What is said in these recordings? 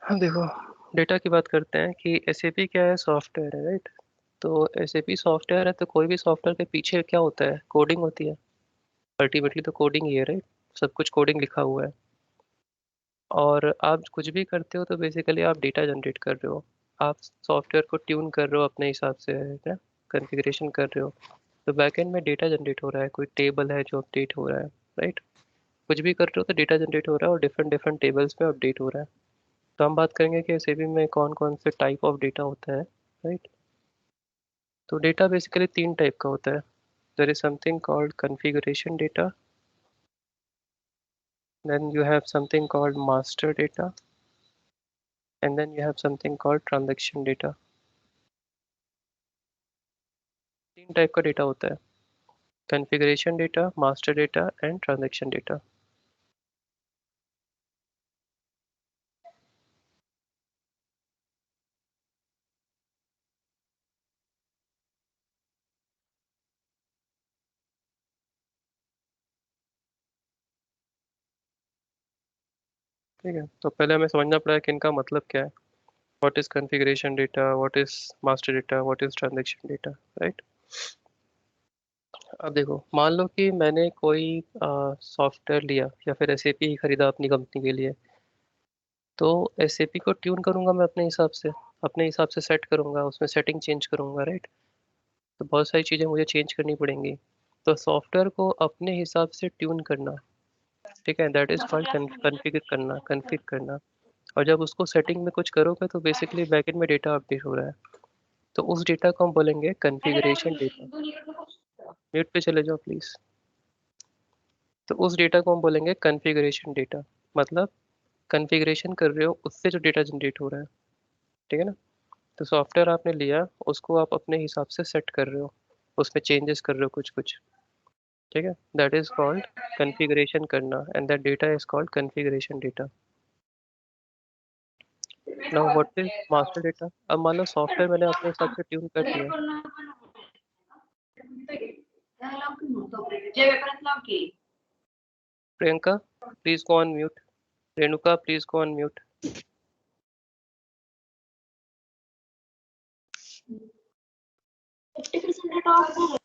हाँ देखो, डेटा की बात करते हैं कि एसएपी क्या है, सॉफ्टवेयर है, राइट। तो एसएपी सॉफ्टवेयर है, तो कोई भी सॉफ्टवेयर के पीछे क्या होता है, कोडिंग होती है। अल्टीमेटली तो कोडिंग ही है, राइट। सब कुछ कोडिंग लिखा हुआ है। और आप कुछ भी करते हो तो बेसिकली आप डेटा जनरेट कर रहे हो। आप सॉफ्टवेयर को ट्यून कर रहे हो अपने हिसाब से, है ना, कॉन्फ़िगरेशन कर रहे हो। तो बैकएंड में डेटा जनरेट हो रहा है, कोई टेबल है जो अपडेट हो रहा है, राइट। कुछ भी कर रहे हो तो डेटा जनरेट हो रहा है और डिफरेंट डिफरेंट टेबल्स में अपडेट हो रहा है। तो हम बात करेंगे कि एसएपी में कौन कौन से टाइप ऑफ डेटा होता है, राइट। तो डेटा बेसिकली तीन टाइप का होता है। There is something called configuration data, then you have something called master data, and then you have something called transaction data. तीन टाइप का डेटा होता है: configuration data, master data and transaction data. ठीक है, तो पहले हमें समझना पड़ेगा कि इनका मतलब क्या है। What is configuration data, what is master data, what is transaction data, right. अब देखो, मान लो कि मैंने कोई सॉफ्टवेयर लिया या फिर एसएपी ही खरीदा अपनी कंपनी के लिए। तो एसएपी को ट्यून करूंगा मैं अपने हिसाब से, अपने हिसाब से सेट करूंगा, उसमें सेटिंग चेंज करूंगा, राइट। तो बहुत सारी चीज़ें मुझे चेंज करनी पड़ेंगी। तो सॉफ्टवेयर को अपने हिसाब से ट्यून करना, ठीक है, दैट इज कॉल्ड कॉन्फ़िगर करना, कॉन्फ़िग करना। और जब उसको सेटिंग में कुछ करोगे तो बेसिकली बैकएंड में डेटा अपडेट हो रहा है। तो उस डेटा को हम बोलेंगे कॉन्फ़िगरेशन डेटा। म्यूट पे चले जाओ प्लीज। तो उस डेटा को हम बोलेंगे कॉन्फ़िगरेशन डेटा। मतलब कॉन्फ़िगरेशन कर रहे हो उससे जो डेटा जनरेट हो रहा है, ठीक है ना। तो सॉफ्टवेयर आपने लिया, उसको आप अपने हिसाब से सेट कर रहे हो, उसमें चेंजेस कर रहे हो कुछ कुछ, ठीक है, दैट इज कॉल्ड कॉन्फ़िगरेशन करना, and that data is called configuration data. Now what is master data. अब मान लो सॉफ्टवेयर मैंने अपने हिसाब से ट्यून कर दिया। Priyanka please go on mute. Renuka please go on mute. 50% of.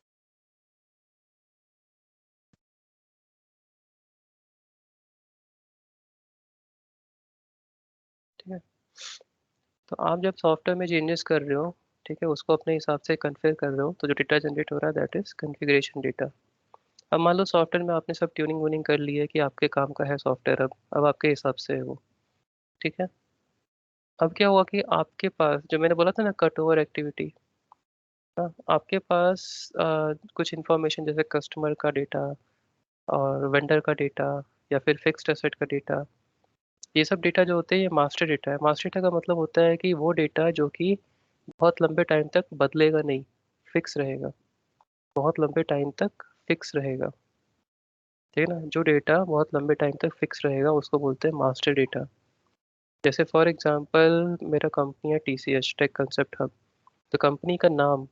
ठीक है, तो आप जब सॉफ्टवेयर में चेंजेस कर रहे हो, ठीक है, उसको अपने हिसाब से कन्फिगर कर रहे हो, तो जो डेटा जनरेट हो रहा है दैट इज कॉन्फ़िगरेशन डेटा। अब मान लो सॉफ्टवेयर में आपने सब ट्यूनिंग वूनिंग कर ली है कि आपके काम का है सॉफ्टवेयर, अब आपके हिसाब से है वो, ठीक है। अब क्या हुआ कि आपके पास जो मैंने बोला था ना, कट ओवर एक्टिविटी, हाँ, आपके पास कुछ इन्फॉर्मेशन जैसे कस्टमर का डेटा और वेंडर का डेटा या फिर फिक्स्ड एसेट का डेटा, ये सब डेटा जो होते हैं ये मास्टर डेटा है। मास्टर डेटा का मतलब होता है कि वो डेटा जो कि बहुत लंबे टाइम तक बदलेगा नहीं, फिक्स रहेगा, बहुत लंबे टाइम तक फिक्स रहेगा, ठीक है ना। जो डेटा बहुत लंबे टाइम तक फिक्स रहेगा उसको बोलते हैं मास्टर डेटा। जैसे फॉर एग्जांपल मेरा कंपनी है टीसीएस, टेक कंसेप्ट हब। तो कंपनी का नाम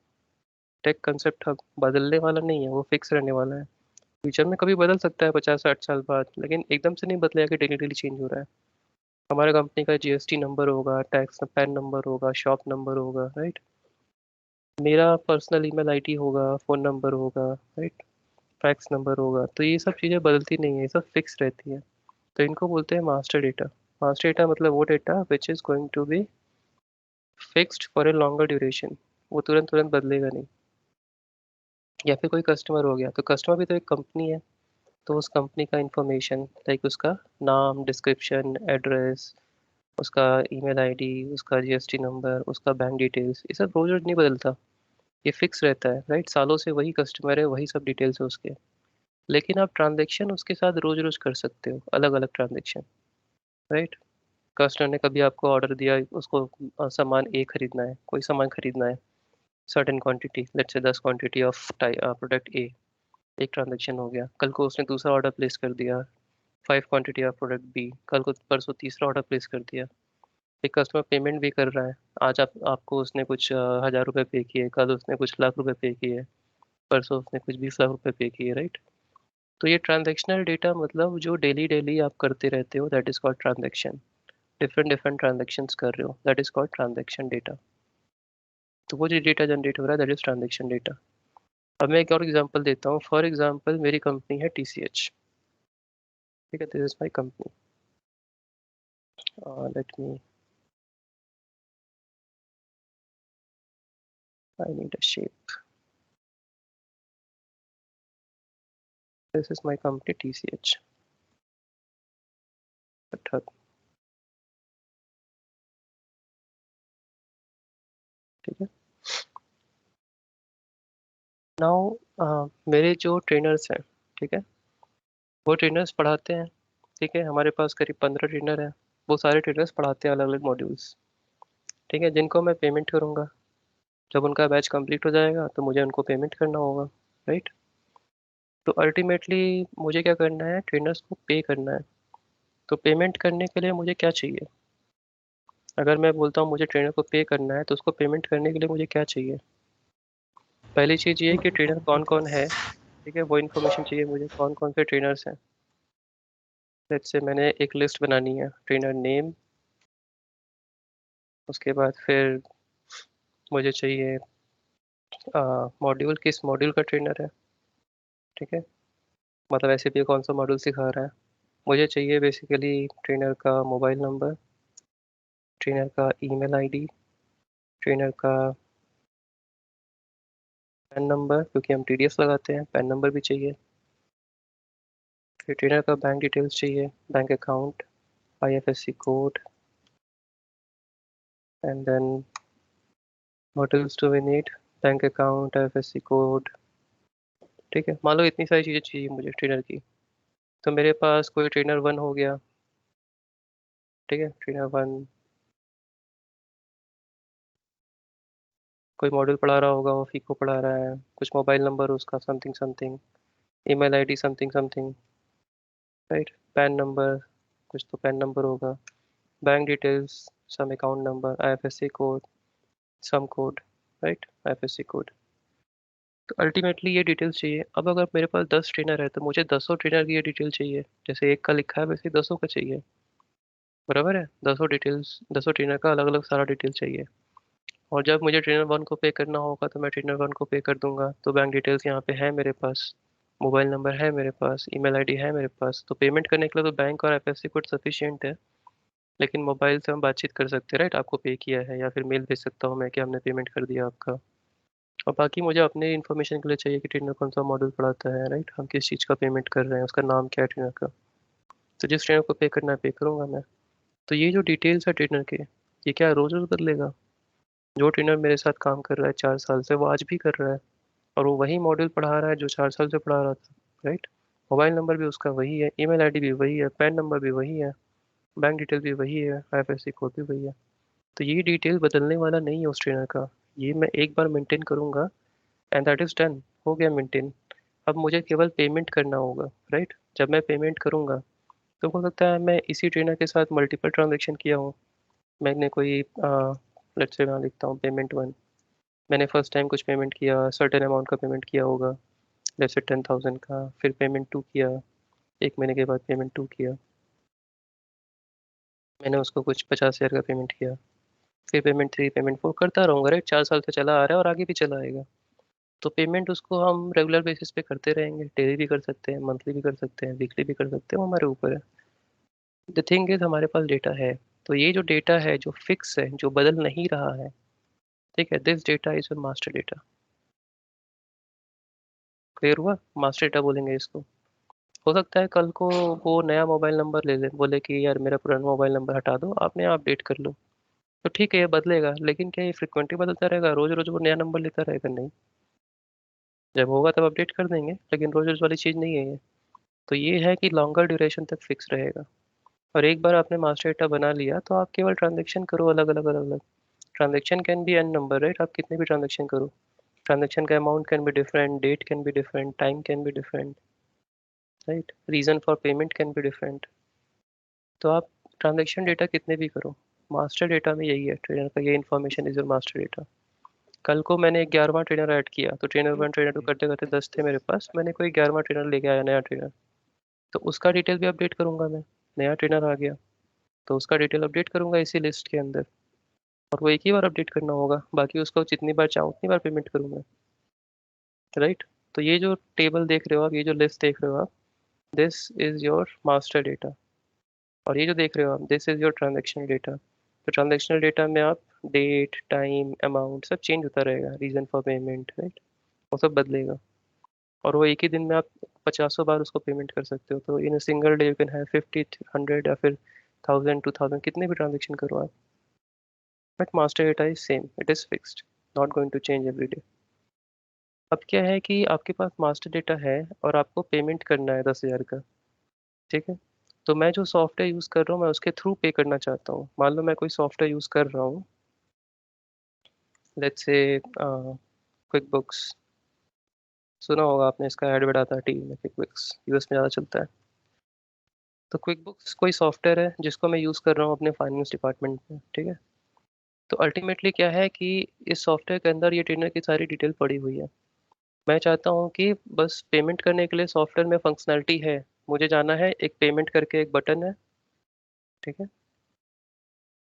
टेक कंसेप्ट हब बदलने वाला नहीं है, वो फिक्स रहने वाला है। फ्यूचर में कभी बदल सकता है 50-60 साल बाद, लेकिन एकदम से नहीं बदलेगा कि डेली डेली चेंज हो रहा है। हमारे कंपनी का जीएसटी नंबर होगा, टैक्स पैन नंबर होगा, शॉप नंबर होगा, राइट। मेरा पर्सनल ईमेल आईडी होगा, फ़ोन नंबर होगा, राइट, फैक्स नंबर होगा। तो ये सब चीज़ें बदलती नहीं है, ये सब फिक्स रहती है। तो इनको बोलते हैं मास्टर डेटा। मास्टर डेटा मतलब वो data which is going to be fixed for a longer duration, वो तुरंत तुरंत बदलेगा नहीं। या फिर कोई कस्टमर हो गया, तो कस्टमर भी तो एक कंपनी है। तो उस कंपनी का इंफॉर्मेशन लाइक उसका नाम, डिस्क्रिप्शन, एड्रेस, उसका ईमेल आईडी, उसका जीएसटी नंबर, उसका बैंक डिटेल्स, ये सब रोज रोज नहीं बदलता, ये फिक्स रहता है, राइट। सालों से वही कस्टमर है, वही सब डिटेल्स है उसके। लेकिन आप ट्रांजेक्शन उसके साथ रोज रोज कर सकते हो, अलग अलग ट्रांजेक्शन, राइट। कस्टमर ने कभी आपको ऑर्डर दिया, उसको सामान ए खरीदना है, कोई सामान खरीदना है, certain quantity, let's say 10 quantity of product ए। एक ट्रांजेक्शन हो गया। कल को उसने दूसरा ऑर्डर प्लेस कर दिया, 5 क्वांटिटी ऑफ प्रोडक्ट बी। कल को परसों तीसरा ऑर्डर प्लेस कर दिया। एक कस्टमर पेमेंट भी कर रहा है। आज आपको उसने कुछ 1000 रुपये पे किए, कल उसने कुछ लाख रुपए पे किए, परसों उसने कुछ 20 लाख रुपए पे किए, राइट। तो ये ट्रांजेक्शनल डेटा मतलब जो डेली डेली आप करते रहते हो, that is called transaction. Different different transactions कर रहे हो, that is called transaction data. तो वो जो डेटा जनरेट हो रहा है दैट इज ट्रांजेक्शन डेटा। अब मैं एक और एग्जांपल देता हूँ। फॉर एग्जांपल मेरी कंपनी है TCH, ठीक है, this is my company. Let me, I need a shape. This is my company TCH। ठीक है। नाउ मेरे जो ट्रेनर्स हैं, ठीक है, वो ट्रेनर्स पढ़ाते हैं। ठीक है, हमारे पास करीब 15 ट्रेनर हैं। वो सारे ट्रेनर्स पढ़ाते हैं अलग अलग मॉड्यूल्स। ठीक है, जिनको मैं पेमेंट करूँगा। जब उनका बैच कंप्लीट हो जाएगा तो मुझे उनको पेमेंट करना होगा, राइट। तो अल्टीमेटली मुझे क्या करना है, ट्रेनर्स को पे करना है। तो पेमेंट करने के लिए मुझे क्या चाहिए? अगर मैं बोलता हूँ मुझे ट्रेनर को पे करना है तो उसको पेमेंट करने के लिए मुझे क्या चाहिए? पहली चीज़ ये है कि ट्रेनर कौन कौन है। ठीक है, वो इन्फॉर्मेशन चाहिए मुझे, कौन कौन से ट्रेनर्स हैं। लेट्स से मैंने एक लिस्ट बनानी है, ट्रेनर नेम। उसके बाद फिर मुझे चाहिए मॉड्यूल, किस मॉड्यूल का ट्रेनर है। ठीक है, मतलब ऐसे भी कौन सा मॉड्यूल सिखा रहा है। मुझे चाहिए बेसिकली ट्रेनर का मोबाइल नंबर, ट्रेनर का ईमेल आईडी, ट्रेनर का पैन नंबर, क्योंकि हम TDS लगाते हैं, पैन नंबर भी चाहिए। फिर ट्रेनर का बैंक डिटेल्स चाहिए, bank account, IFSC code, and then what else do we need, bank account, IFSC code. ठीक है, मान लो इतनी सारी चीज़ें चाहिए मुझे ट्रेनर की। तो मेरे पास कोई ट्रेनर 1 हो गया। ठीक है, ट्रेनर 1 कोई मॉड्यूल पढ़ा रहा होगा, वो फीको पढ़ा रहा है, कुछ मोबाइल नंबर उसका something something, email ID something something, right. PAN number, कुछ तो पैन नंबर होगा, bank details, some account number, IFSC code, some code, right, IFSC code. तो अल्टीमेटली ये डिटेल्स चाहिए। अब अगर मेरे पास 10 ट्रेनर है तो मुझे 10 ट्रेनर की ये डिटेल चाहिए, जैसे एक का लिखा है वैसे 10 का चाहिए। बराबर है, 10 डिटेल्स, 10 ट्रेनर का अलग अलग सारा डिटेल चाहिए। और जब मुझे ट्रेनर 1 को पे करना होगा तो मैं ट्रेनर 1 को पे कर दूंगा। तो बैंक डिटेल्स यहाँ पे है मेरे पास, मोबाइल नंबर है मेरे पास, ईमेल आईडी है मेरे पास। तो पेमेंट करने के लिए तो बैंक और IFSC कोड सफिशियंट है। लेकिन मोबाइल से हम बातचीत कर सकते हैं, राइट, आपको पे किया है, या फिर मेल भेज सकता हूँ मैं कि हमने पेमेंट कर दिया आपका। और बाकी मुझे अपने इन्फॉर्मेशन के लिए चाहिए कि ट्रेनर कौन सा मॉड्यूल पढ़ाता है, राइट, हम किस चीज़ का पेमेंट कर रहे हैं, उसका नाम क्या है ट्रेनर का। तो जिस ट्रेनर को पे करना है पे करूँगा मैं। तो ये जो डिटेल्स है ट्रेनर के, ये क्या रोज रोज बदलेगा? जो ट्रेनर मेरे साथ काम कर रहा है 4 साल से, वो आज भी कर रहा है, और वो वही मॉड्यूल पढ़ा रहा है जो 4 साल से पढ़ा रहा था, राइट। मोबाइल नंबर भी उसका वही है, ईमेल आईडी भी वही है, पैन नंबर भी वही है, बैंक डिटेल भी वही है, IFSC कोड भी वही है। तो ये डिटेल बदलने वाला नहीं है उस ट्रेनर का। ये मैं एक बार मेंटेन करूंगा एंड दैट इज डन, हो गया मेंटेन। अब मुझे केवल पेमेंट करना होगा, राइट। जब मैं पेमेंट करूंगा तो हो सकता है मैं इसी ट्रेनर के साथ मल्टीपल ट्रांजेक्शन किया हूँ। मैंने कोई लेट्स से मैं लिखता हूँ पेमेंट 1। मैंने फर्स्ट टाइम कुछ पेमेंट किया, सर्टेन अमाउंट का पेमेंट किया होगा, जैसे 10,000 का। फिर पेमेंट 2 किया, 1 महीने के बाद पेमेंट 2 किया, मैंने उसको कुछ 50,000 का पेमेंट किया। फिर पेमेंट 3, पेमेंट 4 करता रहूँगा, राइट। 4 साल से चला आ रहा है और आगे भी चला आएगा। तो पेमेंट उसको हम रेगुलर बेसिस पे करते रहेंगे, डेली भी कर सकते हैं, मंथली भी कर सकते हैं, वीकली भी कर सकते हैं, वो हमारे ऊपर है। द थिंग इज हमारे पास डेटा है। तो ये जो डेटा है जो फिक्स है, जो बदल नहीं रहा है, ठीक है, this data is your master data. Clear हुआ? मास्टर डेटा बोलेंगे इसको। हो सकता है कल को वो नया मोबाइल नंबर ले ले, बोले कि यार मेरा पुराना मोबाइल नंबर हटा दो, आपने अपडेट कर लो। तो ठीक है, ये बदलेगा, लेकिन क्या ये फ्रिक्वेंटली बदलता रहेगा, रोज रोज वो नया नंबर लेता रहेगा? नहीं। जब होगा तब अपडेट कर देंगे, लेकिन रोज रोज वाली चीज़ नहीं है ये। तो ये है कि लॉन्गर ड्यूरेशन तक फिक्स रहेगा। और एक बार आपने मास्टर डेटा बना लिया तो आप केवल ट्रांजेक्शन करो, अलग अलग अलग अलग। Transaction can be N number, right, आप कितने भी ट्रांजेक्शन करो। ट्रांजेक्शन का amount can be different, date can be different, time can be different, right, reason for payment can be different. तो आप ट्रांजेक्शन डेटा कितने भी करो, मास्टर डेटा में यही है, ट्रेनर का ये information is your master data. कल को मैंने 11वां ट्रेनर ऐड किया तो ट्रेनर 1 ट्रेनर 2 करते करते 10 थे मेरे पास, मैंने कोई 11वां ट्रेनर लेके आया, नया ट्रेनर। तो उसका डिटेल भी अपडेट करूंगा मैं, नया ट्रेनर आ गया। तो उसका डिटेल अपडेट करूंगा इसी लिस्ट के अंदर, और वो एक ही बार अपडेट करना होगा, बाकी उसको जितनी बार चाहूँ उतनी बार पेमेंट करूंगा, राइट। तो ये जो टेबल देख रहे हो आप, ये जो लिस्ट देख रहे हो आप, this is your master data. और ये जो देख रहे हो आप, this is your transactional data. तो ट्रांजेक्शनल डेटा में आप डेट, टाइम, अमाउंट सब चेंज होता रहेगा, रीजन फॉर पेमेंट, राइट, वो सब बदलेगा। और वो एक ही दिन में आप 50 बार उसको पेमेंट कर सकते हो। तो in single day you can have 50, 100 या फिर 1000, 2000, कितने भी ट्रांजेक्शन करो आप, but master data is same, it is fixed, not going to change every day. अब क्या है कि आपके पास मास्टर डेटा है और आपको पेमेंट करना है 10,000 का, ठीक है। तो मैं जो सॉफ्टवेयर यूज़ कर रहा हूँ मैं उसके थ्रू पे करना चाहता हूँ। मान लो मैं कोई सॉफ्टवेयर यूज़ कर रहा हूँ, लेट्स से क्विक बुक्स, सुना होगा आपने, इसका ऐड वेड आता है टीवी में, क्विक बुक्स यूएस में ज़्यादा चलता है। तो क्विक बुक्स कोई सॉफ्टवेयर है जिसको मैं यूज़ कर रहा हूँ अपने फाइनेंस डिपार्टमेंट में, ठीक है। तो अल्टीमेटली क्या है कि इस सॉफ्टवेयर के अंदर ये ट्रेनर की सारी डिटेल पड़ी हुई है। मैं चाहता हूँ कि बस पेमेंट करने के लिए सॉफ्टवेयर में फंक्शनैलिटी है, मुझे जाना है, एक पेमेंट करके एक बटन है, ठीक है,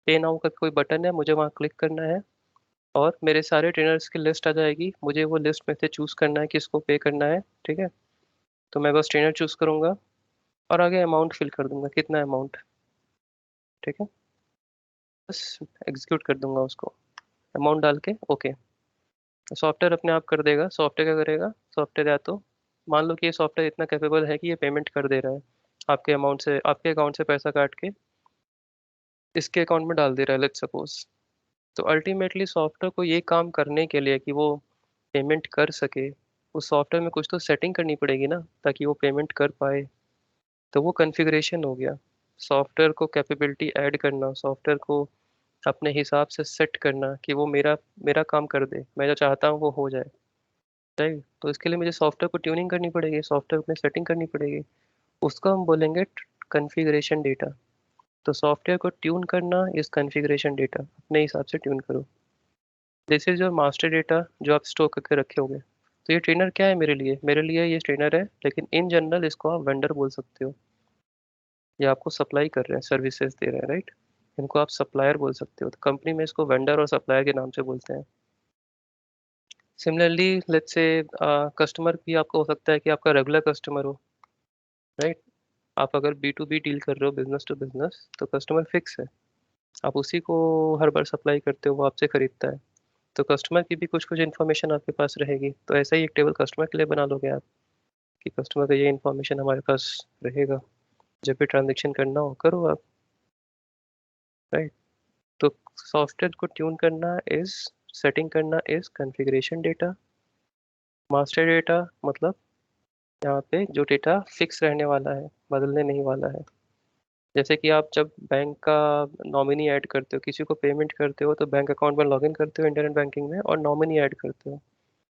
पे नाउ का कोई बटन है, मुझे वहाँ क्लिक करना है और मेरे सारे ट्रेनर्स की लिस्ट आ जाएगी, मुझे वो लिस्ट में से चूज़ करना है किसको पे करना है, ठीक है। तो मैं बस ट्रेनर चूज़ करूँगा और आगे अमाउंट फिल कर दूंगा, कितना अमाउंट, ठीक है, बस एग्जीक्यूट कर दूंगा उसको, अमाउंट डाल के ओके। सॉफ्टवेयर अपने आप कर देगा। सॉफ्टवेयर क्या करेगा, सॉफ्टवेयर या तो मान लो कि ये सॉफ्टवेयर इतना कैपेबल है कि ये पेमेंट कर दे रहा है, आपके अमाउंट से, आपके अकाउंट से पैसा काट के इसके अकाउंट में डाल दे रहा है, लेट्स सपोज। तो अल्टीमेटली सॉफ्टवेयर को ये काम करने के लिए कि वो पेमेंट कर सके, उस सॉफ्टवेयर में कुछ तो सेटिंग करनी पड़ेगी ना, ताकि वो पेमेंट कर पाए। तो वो कॉन्फ़िगरेशन हो गया, सॉफ्टवेयर को कैपेबिलिटी ऐड करना, सॉफ्टवेयर को अपने हिसाब से सेट करना कि वो मेरा मेरा काम कर दे, मैं जो चाहता हूँ वो हो जाए, राइट। तो इसके लिए मुझे सॉफ्टवेयर को ट्यूनिंग करनी पड़ेगी, सॉफ्टवेयर में सेटिंग करनी पड़ेगी, उसको हम बोलेंगे कॉन्फ़िगरेशन डेटा। तो सॉफ्टवेयर को ट्यून करना इस कॉन्फ़िगरेशन डेटा, अपने हिसाब से ट्यून करो। This is your master data जो आप स्टोर करके रखे होगे। तो ये ट्रेनर क्या है मेरे लिए, मेरे लिए ये ट्रेनर है, लेकिन इन जनरल इसको आप वेंडर बोल सकते हो, या आपको सप्लाई कर रहे हैं, सर्विसेज दे रहे हैं, राइट। इनको आप सप्लायर बोल सकते हो, तो कंपनी में इसको वेंडर और सप्लायर के नाम से बोलते हैं। सिमिलरली लेट्स से कस्टमर भी आपको हो सकता है कि आपका रेगुलर कस्टमर हो, राइट। आप अगर B2B डील कर रहे हो, बिजनेस टू बिजनेस, तो कस्टमर फिक्स है, आप उसी को हर बार सप्लाई करते हो, वो आपसे खरीदता है। तो कस्टमर की भी कुछ कुछ इन्फॉर्मेशन आपके पास रहेगी, तो ऐसा ही एक टेबल कस्टमर के लिए बना लोगे आप, कि कस्टमर का ये इन्फॉर्मेशन हमारे पास रहेगा, जब भी ट्रांजेक्शन करना हो करो आप, राइट। तो सॉफ्टवेयर को ट्यून करना इज, सेटिंग करना is configuration data. Master data मतलब यहाँ पे जो डेटा फिक्स रहने वाला है, बदलने नहीं वाला है। जैसे कि आप जब बैंक का नॉमिनी ऐड करते हो, किसी को पेमेंट करते हो, तो बैंक अकाउंट में लॉगिन करते हो इंटरनेट बैंकिंग में और नॉमिनी ऐड करते हो।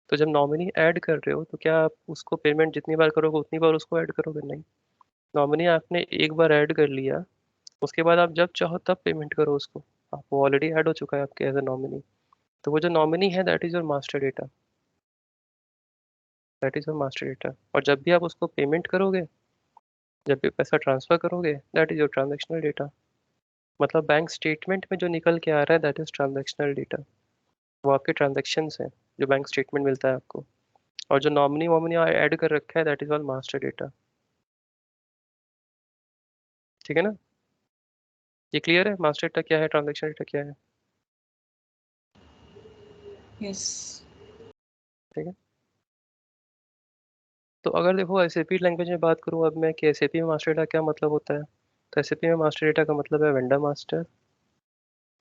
तो जब नॉमिनी ऐड कर रहे हो तो क्या आप उसको पेमेंट जितनी बार करोगे उतनी बार उसको ऐड करोगे, नहीं। नॉमिनी आपने एक बार ऐड कर लिया, उसके बाद आप जब चाहो तब पेमेंट करो उसको, आप वो ऑलरेडी ऐड हो चुका है आपके एज ए नॉमिनी। तो वो जो नॉमिनी है that is your master data, that is your master data. और जब भी आप उसको पेमेंट करोगे, जब भी पैसा ट्रांसफर करोगे, that is your transactional data. मतलब बैंक स्टेटमेंट में जो निकल के आ रहा है दैट इज ट्रांजेक्शनल डेटा, वो आपके ट्रांजेक्शन्स हैं जो बैंक स्टेटमेंट मिलता है आपको। और जो नॉमिनी वॉमिनी ऐड कर रखा है that is all master data, ठीक है ना। ये क्लियर है, मास्टर डेटा क्या है, ट्रांजेक्शन डेटा क्या है, यस। ठीक है। तो अगर देखो एसएपी लैंग्वेज में बात करूँ अब मैं कि एसएपी में मास्टर डेटा क्या मतलब होता है, तो एसएपी में मास्टर डेटा का मतलब है वेंडर मास्टर,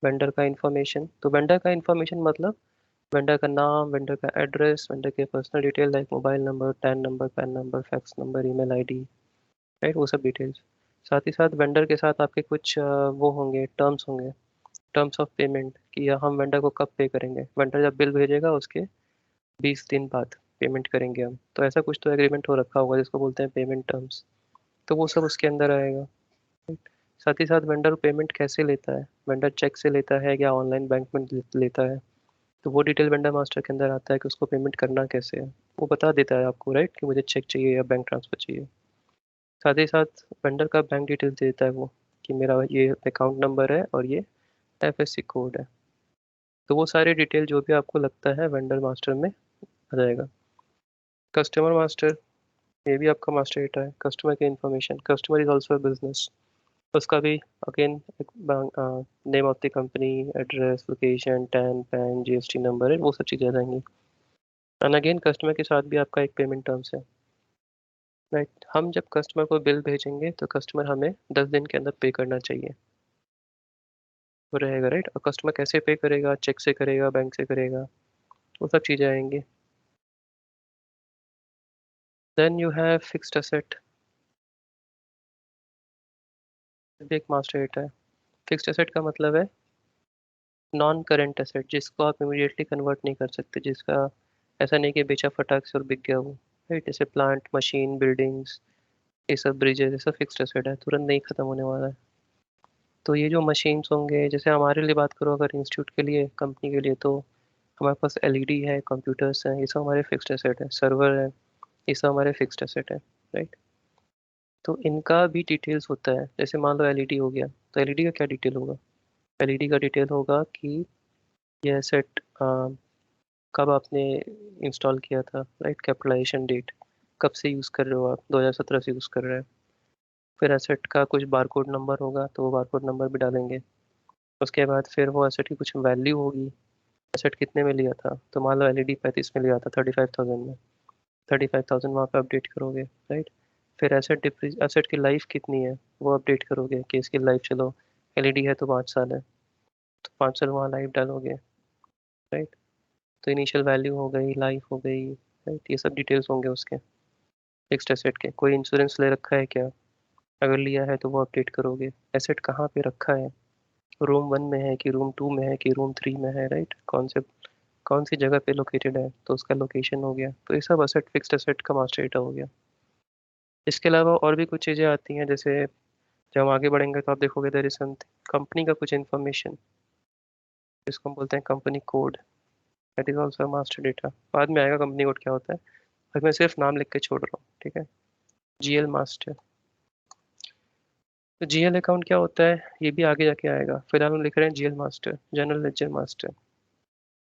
वेंडर का इंफॉर्मेशन। तो वेंडर का इंफॉर्मेशन मतलब वेंडर का नाम, वेंडर का एड्रेस, वेंडर के personal detail like mobile number, tan number, pan number, fax number, email ID, right, वो सब डिटेल्स। साथ ही साथ वेंडर के साथ आपके कुछ वो होंगे, टर्म्स होंगे, टर्म्स ऑफ पेमेंट, कि हम वेंडर को कब पे करेंगे, वेंडर जब बिल भेजेगा उसके 20 दिन बाद पेमेंट करेंगे हम, तो ऐसा कुछ तो एग्रीमेंट हो रखा होगा जिसको बोलते हैं पेमेंट टर्म्स। तो वो सब उसके अंदर आएगा। साथ ही साथ वेंडर पेमेंट कैसे लेता है, वेंडर चेक से लेता है या ऑनलाइन बैंक में लेता है, तो वो डिटेल वेंडर मास्टर के अंदर आता है कि उसको पेमेंट करना कैसे है, वो बता देता है आपको, राइट, कि मुझे चेक चाहिए या बैंक ट्रांसफर चाहिए। साथ ही साथ वेंडर का बैंक डिटेल्स देता है वो, कि मेरा ये अकाउंट नंबर है और ये एफएससी कोड है। तो वो सारी डिटेल जो भी आपको लगता है वेंडर मास्टर में आ जाएगा। कस्टमर मास्टर, ये भी आपका मास्टर डेटा है। कस्टमर की information, customer is also business, उसका भी again name of the company, address, location, tan, pan, GST number है, वो सब चीज़ें आ जाएंगी। एंड अगेन कस्टमर के साथ भी आपका एक पेमेंट टर्म्स है, राइट। हम जब कस्टमर को बिल भेजेंगे तो कस्टमर हमें 10 दिन के अंदर पे करना चाहिए, वो रहेगा, राइट। और कस्टमर कैसे पे करेगा, चेक से करेगा, बैंक से करेगा, वो सब चीज़ें आएंगी। Then you have fixed asset, भी एक मास्टर डेटा है। फिक्स्ड एसेट का मतलब है नॉन करेंट एसेट, जिसको आप इमीडिएटली कन्वर्ट नहीं कर सकते, जिसका ऐसा नहीं कि बेचा फटाक से और बिक गया वो, राइट। जैसे प्लांट, मशीन, बिल्डिंग्स, ये सब ब्रिजेस, ये सब फिक्स्ड एसेट है, तुरंत नहीं खत्म होने वाला है। तो ये जो मशीन्स होंगे, जैसे हमारे लिए बात करो अगर इंस्टीट्यूट के लिए, कंपनी के लिए, तो हमारे पास एलईडी है, कंप्यूटर्स हैं, ये सब हमारे फिक्स्ड एसेट है। सर्वर है, ये सब हमारे फिक्स्ड एसेट है, राइट। तो इनका भी डिटेल्स होता है। जैसे मान लो एलईडी हो गया, तो एलईडी का क्या डिटेल होगा? एलईडी का डिटेल होगा कि ये एसेट कब आपने इंस्टॉल किया था, राइट। कैपिटलाइजेशन डेट, कब से यूज़ कर रहे हो आप, 2017 से यूज़ कर रहे हैं। फिर एसेट का कुछ बारकोड नंबर होगा, तो वो बारकोड नंबर भी डालेंगे। उसके बाद फिर वो एसेट की कुछ वैल्यू होगी, एसेट कितने में लिया था, तो मान लो एलईडी 35 में लिया था, 35,000 में, 35,000 वहाँ पे अपडेट करोगे, राइट। फिर एसेट की लाइफ कितनी है वो अपडेट करोगे कि इसकी लाइफ, चलो एलईडी है तो 5 साल है, तो 5 साल वहाँ लाइफ डालोगे, राइट। तो इनिशियल वैल्यू हो गई, लाइफ हो गई, राइट। ये सब डिटेल्स होंगे उसके फिक्स्ड एसेट के। कोई इंश्योरेंस ले रखा है क्या, अगर लिया है तो वो अपडेट करोगे। एसेट कहाँ पे रखा है, रूम 1 में है कि रूम 2 में है कि रूम 3 में है, राइट। कौन सी जगह पे लोकेटेड है, तो उसका लोकेशन हो गया। तो ये सब एसेट, फिक्स्ड एसेट का मास्टर डेटा हो गया। इसके अलावा और भी कुछ चीज़ें आती हैं, जैसे जब हम आगे बढ़ेंगे तो आप देखोगे देयर इज समथिंग, कंपनी का कुछ इन्फॉर्मेशन, जिसको हम बोलते हैं company code, that is also master data. बाद में आएगा कंपनी कोड क्या होता है, अब मैं सिर्फ नाम लिख के छोड़ रहा हूँ, ठीक है। जीएल मास्टर, तो जीएल अकाउंट क्या होता है ये भी आगे जाके आएगा, फिलहाल हम लिख रहे हैं GL master, general ledger master.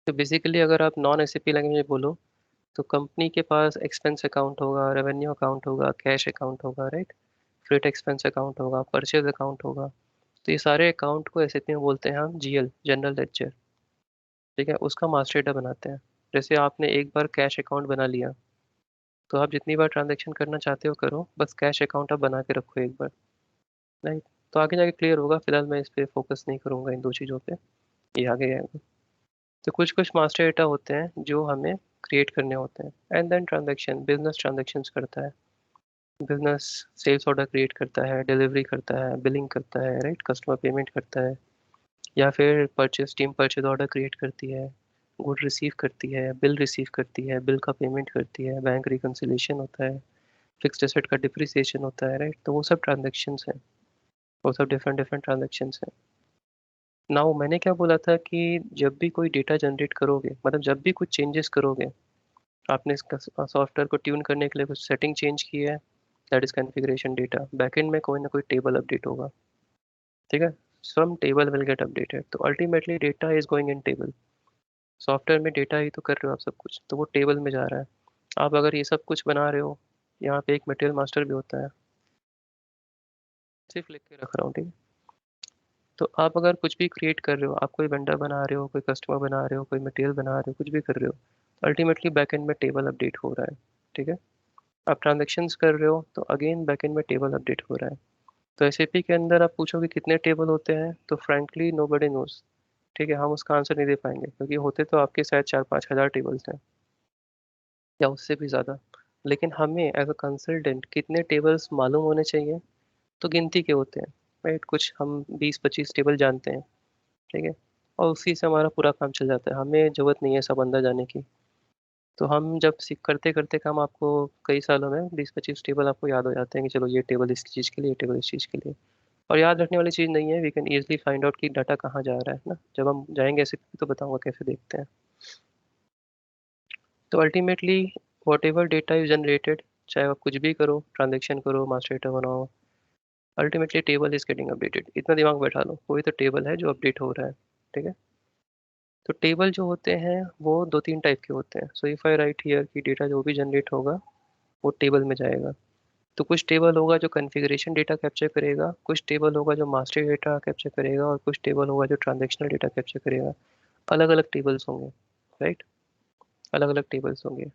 तो बेसिकली अगर आप नॉन एसएपी लैंग्वेज में बोलो, तो कंपनी के पास एक्सपेंस अकाउंट होगा, रेवेन्यू अकाउंट होगा, कैश अकाउंट होगा, राइट। फ्रेट एक्सपेंस अकाउंट होगा, परचेज अकाउंट होगा। तो ये सारे अकाउंट को एसएपी में बोलते हैं हम जीएल, जनरल लेजर, ठीक है। उसका मास्टर डेटा बनाते हैं। जैसे आपने एक बार कैश अकाउंट बना लिया, तो आप जितनी बार ट्रांजेक्शन करना चाहते हो करो, बस कैश अकाउंट आप बना के रखो एक बार, राइट। तो आगे जाके क्लियर होगा, फिलहाल मैं इस पे फोकस नहीं करूंगा, इन दो चीज़ों पे, ये आगे आएगा। तो कुछ कुछ मास्टर डेटा होते हैं जो हमें क्रिएट करने होते हैं। And then transaction, business transactions करता है। बिजनेस सेल्स ऑर्डर क्रिएट करता है, डिलीवरी करता है, बिलिंग करता है, राइट। कस्टमर पेमेंट करता है, या फिर purchase team purchase order create करती है, गुड रिसीव करती है, बिल रिसीव करती है, बिल का पेमेंट करती है, बैंक रिकन्सिलेशन होता है, फिक्स्ड एसेट का डिप्रिसिएशन होता है, राइट। तो वो सब ट्रांजेक्शन्स हैं, वो सब डिफरेंट डिफरेंट ट्रांजेक्शन्स हैं। नाउ मैंने क्या बोला था कि जब भी कोई डेटा जनरेट करोगे, मतलब जब भी कुछ चेंजेस करोगे, आपने इसका सॉफ्टवेयर को ट्यून करने के लिए कुछ सेटिंग चेंज की है, that is configuration data. Backend में कोई ना कोई टेबल अपडेट होगा, ठीक है। सम टेबल विल गेट अपडेटेड, तो ultimately data is going in table. Software में डेटा ही तो कर रहे हो आप सब कुछ, तो वो टेबल में जा रहा है। आप अगर ये सब कुछ बना रहे हो, यहाँ पे एक मटेरियल मास्टर भी होता है, सिर्फ लिख के रख रहा हूँ, ठीक है। तो आप अगर कुछ भी क्रिएट कर रहे हो, आप कोई वेंडर बना रहे हो, कोई कस्टमर बना रहे हो, कोई मटेरियल बना रहे हो, कुछ भी कर रहे हो, तो अल्टीमेटली बैकएंड में टेबल अपडेट हो रहा है, ठीक है। आप ट्रांजेक्शन्स कर रहे हो, तो अगेन बैकएंड में टेबल अपडेट हो रहा है। तो एसएपी के अंदर आप पूछोगे कितने टेबल होते हैं, तो फ्रैंकली नोबडी नोज, ठीक है। हम उसका आंसर नहीं दे पाएंगे, क्योंकि होते तो आपके शायद 4-5 हज़ार टेबल्स हैं, या उससे भी ज़्यादा। लेकिन हमें एज अ कंसल्टेंट कितने टेबल्स मालूम होने चाहिए, तो गिनती के होते हैं, राइट। कुछ हम 20-25 टेबल जानते हैं, ठीक है। और उसी से हमारा पूरा काम चल जाता है, हमें ज़रूरत नहीं है सब अंदर जाने की। तो हम जब सीख करते करते काम, आपको कई सालों में 20-25 टेबल आपको याद हो जाते हैं कि चलो ये टेबल इस चीज़ के लिए, ये टेबल इस चीज़ के लिए। और याद रखने वाली चीज़ नहीं है, we can easily find out कि डाटा कहाँ जा रहा है ना। जब हम जाएंगे ऐसे तो बताऊंगा कैसे देखते हैं। तो ultimately what ever data is generated, चाहे आप कुछ भी करो, ट्रांजेक्शन करो, मास्टर डेटा बनाओ, ultimately table is getting updated. इतना दिमाग बैठा लो, कोई तो टेबल है जो अपडेट हो रहा है। ठीक है, तो टेबल जो होते हैं वो दो तीन टाइप के होते हैं। So if I right here कि डेटा जो भी जनरेट होगा वो टेबल में जाएगा। तो कुछ टेबल होगा जो कॉन्फ़िगरेशन डेटा कैप्चर करेगा, कुछ टेबल होगा जो मास्टर डेटा कैप्चर करेगा, और कुछ टेबल होगा जो ट्रांजेक्शनल डेटा कैप्चर करेगा। अलग अलग टेबल्स होंगे, राइट, अलग अलग टेबल्स होंगे।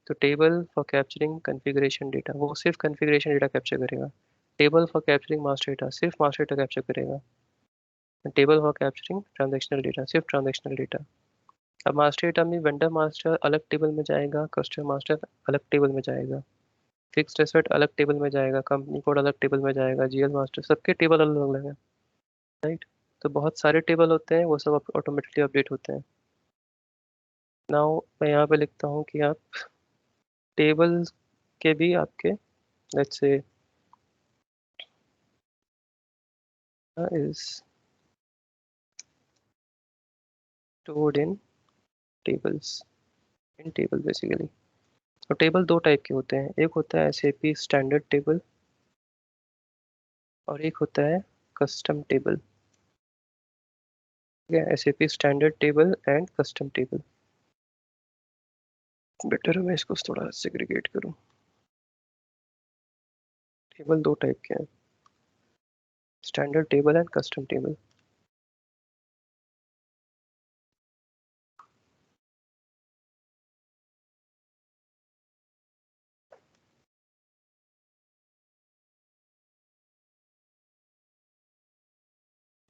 तो table for capturing configuration data वो सिर्फ कॉन्फ़िगरेशन डेटा कैप्चर करेगा। Table for capturing master data सिर्फ मास्टर डेटा कैप्चर करेगा। Table for capturing transactional data सिर्फ ट्रांजेक्शनल डेटा। अब मास्टर डेटा में वेंडर मास्टर अलग टेबल में जाएगा, कस्टमर मास्टर अलग टेबल में जाएगा, फिक्स्ड एसेट अलग टेबल में जाएगा, कंपनी कोड अलग टेबल में जाएगा, जीएल मास्टर, सबके टेबल अलग अलग है, राइट। तो बहुत सारे टेबल होते हैं, वो सब ऑटोमेटिकली अपडेट होते हैं। नाउ मैं यहाँ पे लिखता हूँ कि आप टेबल के भी आपके let's say is stored in tables, in table basically। तो टेबल दो टाइप के होते हैं, एक होता है एसएपी स्टैंडर्ड टेबल और एक होता है कस्टम टेबल। ठीक है, SAP standard table and custom table. Better है मैं इसको थोड़ा सेग्रीगेट करूँ। टेबल दो टाइप के हैं, standard table and custom table.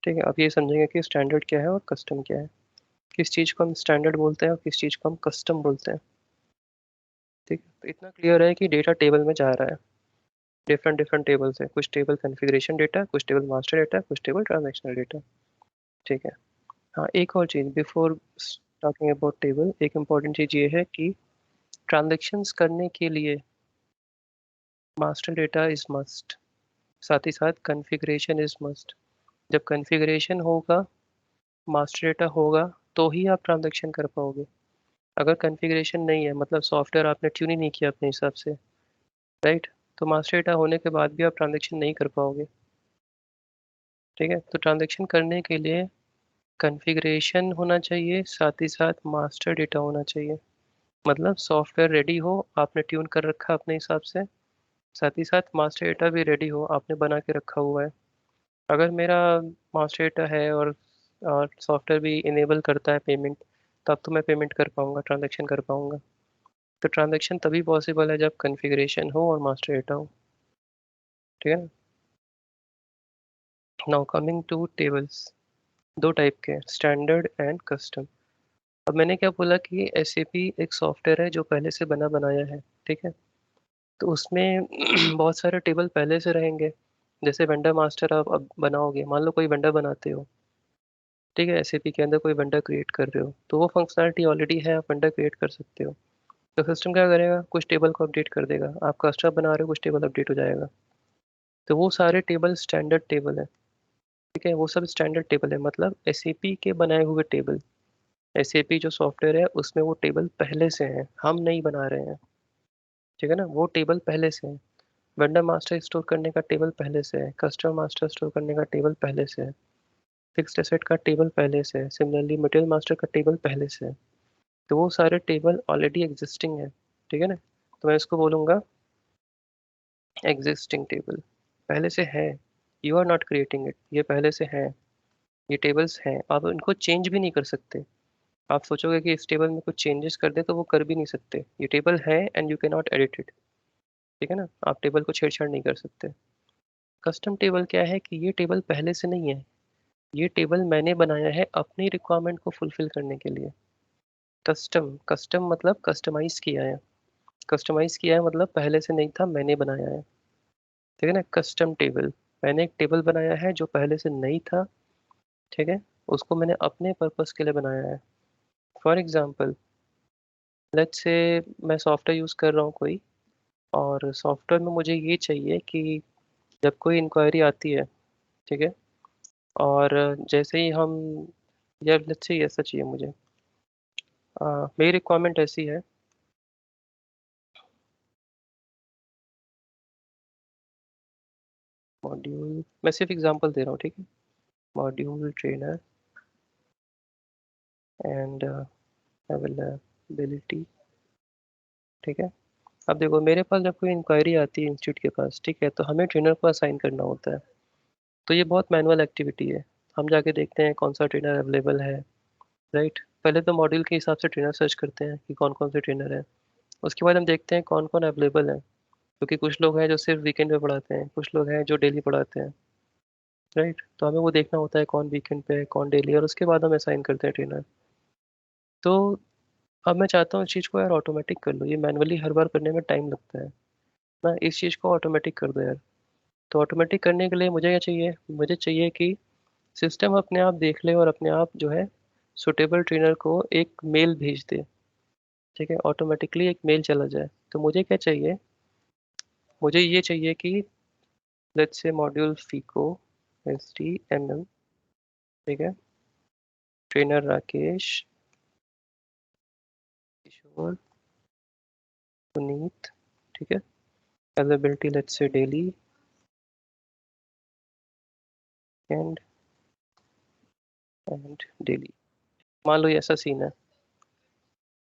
ठीक है, अब ये समझेंगे कि स्टैंडर्ड क्या है और कस्टम क्या है, किस चीज़ को हम स्टैंडर्ड बोलते हैं और किस चीज़ को हम कस्टम बोलते हैं। ठीक है, तो इतना क्लियर है कि डेटा टेबल में जा रहा है, डिफरेंट डिफरेंट टेबल्स है, कुछ टेबल कॉन्फ़िगरेशन डेटा, कुछ टेबल मास्टर डेटा, कुछ टेबल ट्रांजैक्शनल डेटा। ठीक है। हाँ, एक और चीज़ बिफोर टॉकिंग अबाउट टेबल, एक इम्पॉर्टेंट चीज़ ये है कि ट्रांजैक्शंस करने के लिए मास्टर डेटा इज मस्ट, साथ ही साथ कॉन्फ़िगरेशन इज मस्ट। जब कॉन्फ़िगरेशन होगा, मास्टर डेटा होगा, तो ही आप ट्रांजैक्शन कर पाओगे। अगर कॉन्फ़िगरेशन नहीं है, मतलब सॉफ्टवेयर आपने ट्यून ही नहीं किया अपने हिसाब से, राइट, तो मास्टर डेटा होने के बाद भी आप ट्रांजैक्शन नहीं कर पाओगे। ठीक है, तो ट्रांजैक्शन करने के लिए कॉन्फ़िगरेशन होना चाहिए, साथ ही साथ मास्टर डेटा होना चाहिए। मतलब सॉफ्टवेयर रेडी हो, आपने ट्यून कर रखा अपने हिसाब से, साथ ही साथ मास्टर डेटा भी रेडी हो, आपने बना के रखा हुआ है। अगर मेरा मास्टर डेटा है और सॉफ्टवेयर भी इनेबल करता है पेमेंट, तब तो मैं पेमेंट कर पाऊंगा, ट्रांजैक्शन कर पाऊंगा। तो ट्रांजैक्शन तभी पॉसिबल है जब कॉन्फ़िगरेशन हो और मास्टर डेटा हो। ठीक है, नाउ कमिंग टू टेबल्स, दो टाइप के, स्टैंडर्ड एंड कस्टम। अब मैंने क्या बोला कि एसएपी एक सॉफ्टवेयर है जो पहले से बना बनाया है। ठीक है, तो उसमें बहुत सारे टेबल पहले से रहेंगे। जैसे वेंडर मास्टर आप अब बनाओगे, मान लो कोई वेंडर बनाते हो, ठीक है, एसएपी के अंदर कोई वेंडर क्रिएट कर रहे हो, तो वो फंक्शनलिटी ऑलरेडी है, आप वेंडर क्रिएट कर सकते हो। तो सिस्टम क्या करेगा, कुछ टेबल को अपडेट कर देगा, आप कस्टमर बना रहे हो, कुछ टेबल अपडेट हो जाएगा। तो वो सारे टेबल स्टैंडर्ड टेबल है। ठीक है, वो सब स्टैंडर्ड टेबल है, मतलब एसएपी के बनाए हुए टेबल। एसएपी जो सॉफ्टवेयर है उसमें वो टेबल पहले से हैं, हम नहीं बना रहे हैं। ठीक है ना, वो टेबल पहले से है। वेंडर मास्टर स्टोर करने का टेबल पहले से है, कस्टमर मास्टर स्टोर करने का टेबल पहले से है, फिक्स्ड एसेट का टेबल पहले से है, सिमिलरली मटेरियल मास्टर का टेबल पहले से है। तो वो सारे टेबल ऑलरेडी एग्जिस्टिंग है। ठीक है ना, तो मैं इसको बोलूँगा एग्जिस्टिंग टेबल, पहले से है। You are not creating it, ये पहले से है, ये टेबल्स हैं, आप इनको चेंज भी नहीं कर सकते। आप सोचोगे कि इस टेबल में कुछ चेंजेस कर दे, तो वो कर भी नहीं सकते, ये टेबल है and you can not edit it. ठीक है ना, आप टेबल को छेड़छाड़ नहीं कर सकते। कस्टम टेबल क्या है कि ये टेबल पहले से नहीं है, ये टेबल मैंने बनाया है अपनी रिक्वायरमेंट को फुलफिल करने के लिए। कस्टम, कस्टम मतलब कस्टमाइज किया है, कस्टमाइज किया है मतलब पहले से नहीं था, मैंने बनाया है। ठीक है ना, कस्टम टेबल, मैंने एक टेबल बनाया है जो पहले से नहीं था। ठीक है, उसको मैंने अपने पर्पस के लिए बनाया है। फॉर एग्जाम्पल, लेट्स से मैं सॉफ्टवेयर यूज़ कर रहा हूँ कोई, और सॉफ्टवेयर में मुझे ये चाहिए कि जब कोई इंक्वायरी आती है, ठीक है, और जैसे ही हम, या लेट्स से ऐसा चाहिए मुझे, मेरी रिक्वायरमेंट ऐसी है, मॉड्यूल, मैं सिर्फ एग्जांपल दे रहा हूँ, ठीक है। मॉड्यूल ट्रेनर एंड अवेलेबिलिटी, ठीक है। अब देखो मेरे पास जब कोई इंक्वायरी आती है इंस्टीट्यूट के पास, ठीक है, तो हमें ट्रेनर को असाइन करना होता है। तो ये बहुत मैनुअल एक्टिविटी है। हम जाके देखते हैं कौन सा ट्रेनर अवेलेबल है, राइट। पहले तो मॉड्यूल के हिसाब से ट्रेनर सर्च करते हैं कि कौन कौन से ट्रेनर है। उसके बाद हम देखते हैं कौन कौन अवेलेबल है, क्योंकि कुछ लोग हैं जो सिर्फ वीकेंड पे पढ़ाते हैं, कुछ लोग हैं जो डेली पढ़ाते हैं, राइट। तो हमें वो देखना होता है कौन वीकेंड पे है कौन डेली, और उसके बाद हम असाइन करते हैं ट्रेनर। तो अब मैं चाहता हूँ इस चीज़ को यार ऑटोमेटिक कर लो, ये मैनुअली हर बार करने में टाइम लगता है ना, इस चीज़ को ऑटोमेटिक कर दो यार। तो ऑटोमेटिक करने के लिए मुझे क्या चाहिए, मुझे चाहिए कि सिस्टम अपने आप देख ले और अपने आप जो है सुटेबल ट्रेनर को एक मेल भेज दे, ठीक है, ऑटोमेटिकली एक मेल चला जाए। तो मुझे क्या चाहिए, मुझे ये चाहिए कि लेट्स से मॉड्यूल फीको HTML, ठीक है, ट्रेनर राकेश, किशोर, पुनीत, ठीक है, availability let's say daily and and daily. मान लो ये ऐसा सीन है,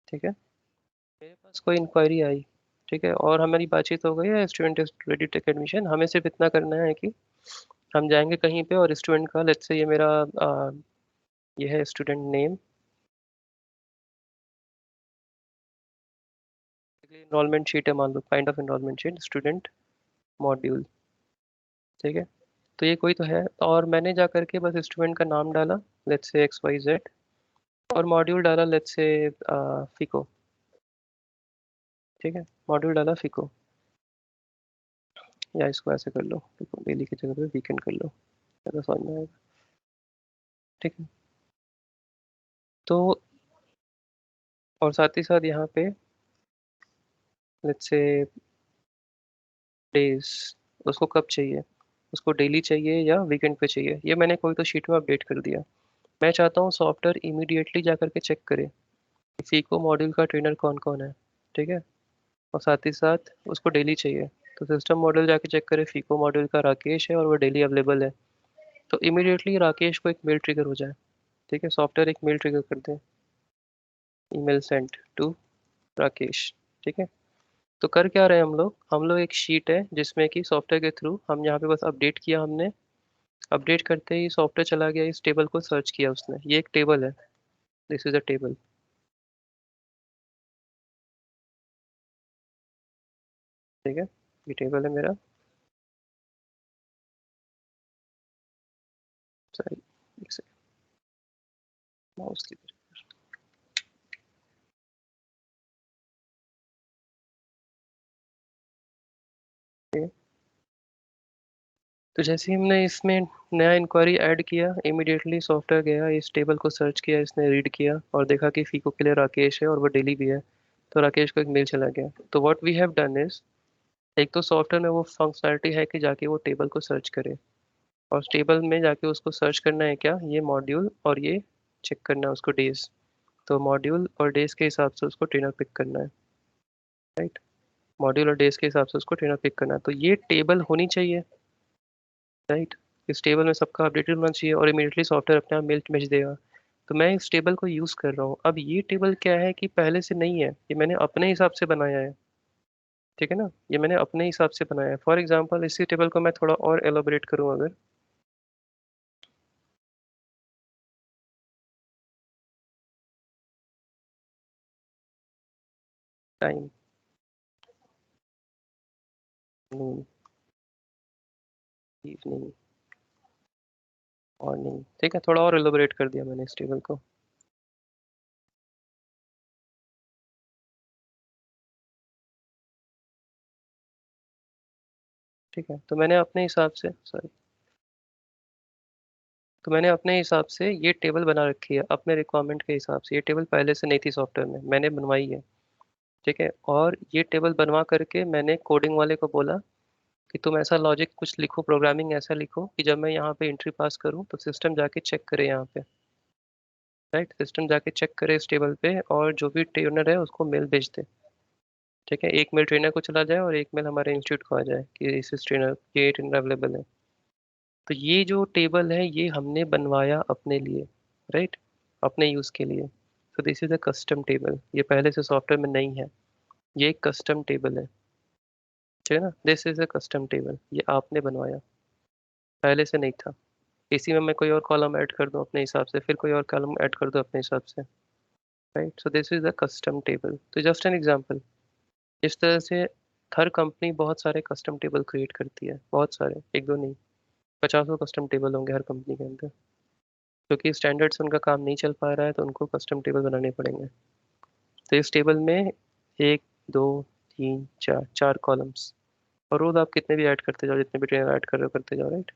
ठीक है। मेरे पास कोई इंक्वायरी आई, ठीक है, और हमारी बातचीत हो गई है, student is ready to take admission. हमें सिर्फ इतना करना है कि हम जाएंगे कहीं पे और स्टूडेंट का लेट्स से ये मेरा ये है स्टूडेंट नेम, इनरोलमेंट शीट है, मान लो kind of enrolment sheet, student module, ठीक है। तो ये कोई तो है, और मैंने जा करके बस स्टूडेंट का नाम डाला, लेट्स से XYZ, और मॉड्यूल डाला लेट्स से फीको, ठीक है, मॉड्यूल डाला फीको, या इसको ऐसे कर लो, फीको डेली की जगह पे वीकेंड कर लो, ज़्यादा समझ में आएगा, ठीक है। तो और साथ ही साथ यहाँ पे लेट्स से डेज, उसको कब चाहिए, उसको डेली चाहिए या वीकेंड पे चाहिए, ये मैंने कोई तो शीट में अपडेट कर दिया। मैं चाहता हूँ सॉफ्टवेयर इमीडिएटली जा करके चेक करे कि फीको मॉड्यूल का ट्रेनर कौन कौन है, ठीक है, और साथ ही साथ उसको डेली चाहिए। तो सिस्टम मॉड्यूल जाके चेक करे फीको मॉड्यूल का राकेश है और वो डेली अवेलेबल है, तो इमीडिएटली राकेश को एक मेल ट्रिगर हो जाए, ठीक है, सॉफ्टवेयर एक मेल ट्रिगर कर दे, ईमेल सेंट टू राकेश, ठीक है। तो कर क्या रहे हैं हम लोग एक शीट है जिसमें कि सॉफ्टवेयर के थ्रू हम यहाँ पे बस अपडेट किया हमने, अपडेट करते ही सॉफ्टवेयर चला गया, इस टेबल को सर्च किया उसने, ये एक टेबल है, दिस इज अ टेबल, ठीक है, ये टेबल है मेरा, सॉरी एक सेकंड, माउस की तरफ। तो जैसे ही हमने इसमें नया इंक्वायरी ऐड किया, इमीडिएटली सॉफ्टवेयर गया, इस टेबल को सर्च किया, इसने रीड किया और देखा कि फीको के लिए राकेश है और वो डेली भी है, तो राकेश को एक मेल चला गया। तो what we have done is, एक तो सॉफ्टवेयर में वो फंक्शनैलिटी है कि जाके वो टेबल को सर्च करे, और टेबल में जाके उसको सर्च करना है क्या, ये मॉड्यूल, और ये चेक करना है उसको डेज, तो मॉड्यूल और डेज के हिसाब से उसको ट्रेनर पिक करना है, राइट, मॉड्यूल और डेज के हिसाब से उसको ट्रेनर पिक करना है। तो ये टेबल होनी चाहिए, राइट, इस टेबल में सबका अपडेटेड होना चाहिए और इमीडिएटली सॉफ्टवेयर अपने आप मेल भेज देगा। तो मैं इस टेबल को यूज़ कर रहा हूँ। अब ये टेबल क्या है कि पहले से नहीं है, ये मैंने अपने हिसाब से बनाया है, ठीक है ना, ये मैंने अपने हिसाब से बनाया है। फॉर एग्जांपल इसी टेबल को मैं थोड़ा और एलोबरेट करूँ अगर, टाइम, नून, इवनिंग, मॉर्निंग, ठीक है, थोड़ा और एलोबरेट कर दिया मैंने इस टेबल को, ठीक है। तो मैंने अपने हिसाब से, सॉरी, तो मैंने अपने हिसाब से ये टेबल बना रखी है अपने रिक्वायरमेंट के हिसाब से, ये टेबल पहले से नहीं थी सॉफ्टवेयर में, मैंने बनवाई है, ठीक है। और ये टेबल बनवा करके मैंने कोडिंग वाले को बोला कि तुम ऐसा लॉजिक कुछ लिखो, प्रोग्रामिंग ऐसा लिखो कि जब मैं यहाँ पे एंट्री पास करूँ तो सिस्टम जाके चेक करे यहाँ पे, राइट, सिस्टम जाके चेक करे इस टेबल पे और जो भी ट्रेनर है उसको मेल भेज दे, ठीक है, एक मेल ट्रेनर को चला जाए और एक मेल हमारे इंस्टीट्यूट को आ जाए कि इस ट्रेनर ये ट्रेनर अवेलेबल है। तो ये जो टेबल है ये हमने बनवाया अपने लिए, राइट, अपने यूज के लिए। तो this is a custom table, ये पहले से सॉफ्टवेयर में नहीं है, ये एक कस्टम टेबल है, ठीक है ना। This is a custom table, ये आपने बनवाया, पहले से नहीं था। इसी में मैं कोई और कॉलम ऐड कर दूं अपने हिसाब से, फिर कोई और कॉलम ऐड कर दूं अपने हिसाब से, right. So this is a custom table. तो जस्ट एन एग्जांपल, इस तरह से हर कंपनी बहुत सारे कस्टम टेबल क्रिएट करती है, बहुत सारे, एक दो नहीं, पचासों कस्टम टेबल होंगे हर कंपनी के अंदर। क्योंकि स्टैंडर्ड से उनका काम नहीं चल पा रहा है तो उनको कस्टम टेबल बनाने पड़ेंगे। तो इस टेबल में एक, दो, तीन, चार, चार कॉलम्स, और रोज आप कितने भी ऐड करते जाओ, जितने भी ट्रेनर ऐड कर रहे हो करते जाओ, राइट।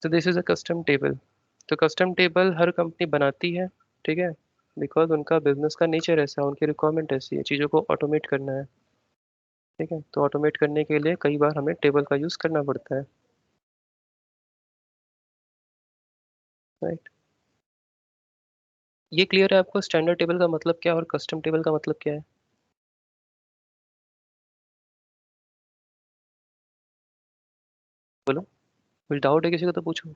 तो this is a custom table. तो कस्टम टेबल हर कंपनी बनाती है, ठीक है, बिकॉज उनका बिजनेस का नेचर ऐसा है, उनकी रिक्वायरमेंट ऐसी है, चीज़ों को ऑटोमेट करना है, ठीक है। तो ऑटोमेट करने के लिए कई बार हमें टेबल का यूज़ करना पड़ता है, राइट। ये क्लियर है आपको स्टैंडर्ड टेबल का मतलब क्या है और कस्टम टेबल का मतलब क्या है? बोलो, कोई डाउट है किसी को तो पूछो।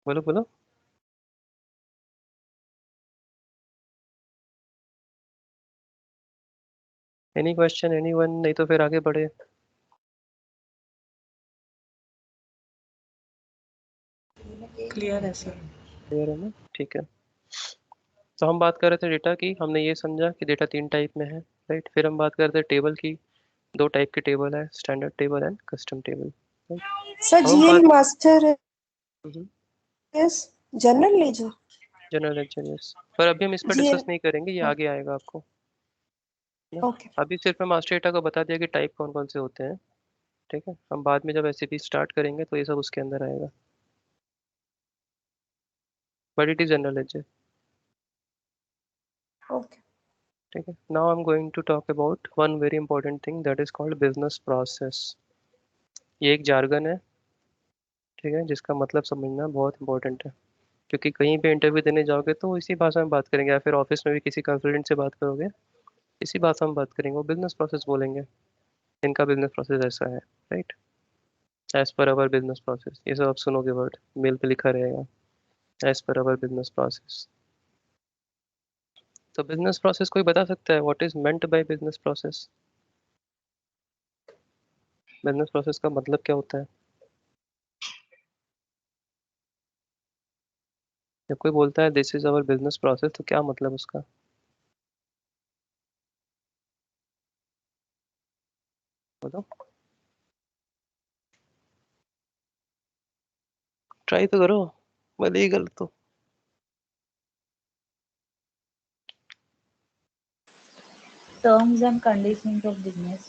बोलो बोलो। एनी क्वेश्चन एनी वन, नहीं तो फिर आगे बढ़े। क्लियर है सर। क्लियर है ना, ठीक है। तो हम बात कर रहे थे डेटा की, हमने ये समझा कि डेटा तीन टाइप में है, राइट। फिर हम बात कर रहे थे टेबल की, दो टाइप के टेबल है, standard table and custom table, right. Sir अब हम जीएल बात, master yes, general ledger general lecture, yes, पर अभी हम इस पर डिस्कस जीएल। नहीं करेंगे, ये आगे आएगा आपको ना। ओके अभी सिर्फ मैं मास्टर डेटा को बता दिया कि टाइप कौन कौन से होते हैं, ठीक है। हम बाद में जब एसएपी स्टार्ट करेंगे तो ये सब उसके अंदर आएगा, but it is general lecture, okay ठीक है। Now I am going to talk about one very important thing that is called business process. ये एक जार्गन है, ठीक है, जिसका मतलब समझना बहुत इंपॉर्टेंट है। क्योंकि कहीं पे इंटरव्यू देने जाओगे तो इसी भाषा में बात करेंगे, या फिर ऑफिस में भी किसी कंसल्टेंट से बात करोगे इसी भाषा में बात करेंगे, वो बिजनेस प्रोसेस बोलेंगे, इनका बिजनेस प्रोसेस ऐसा है, right, as per our business process, ये सब आप सुनोगे वर्ड, मेल पे लिखा रहेगा, as per our business process. तो बिजनेस प्रोसेस कोई बता सकता है what is meant by business process? Business process का मतलब क्या होता है? जब कोई बोलता है this is our business process तो क्या मतलब उसका? बताओ, ट्राई तो करो, भले ही गलत हो। Terms and conditions of business.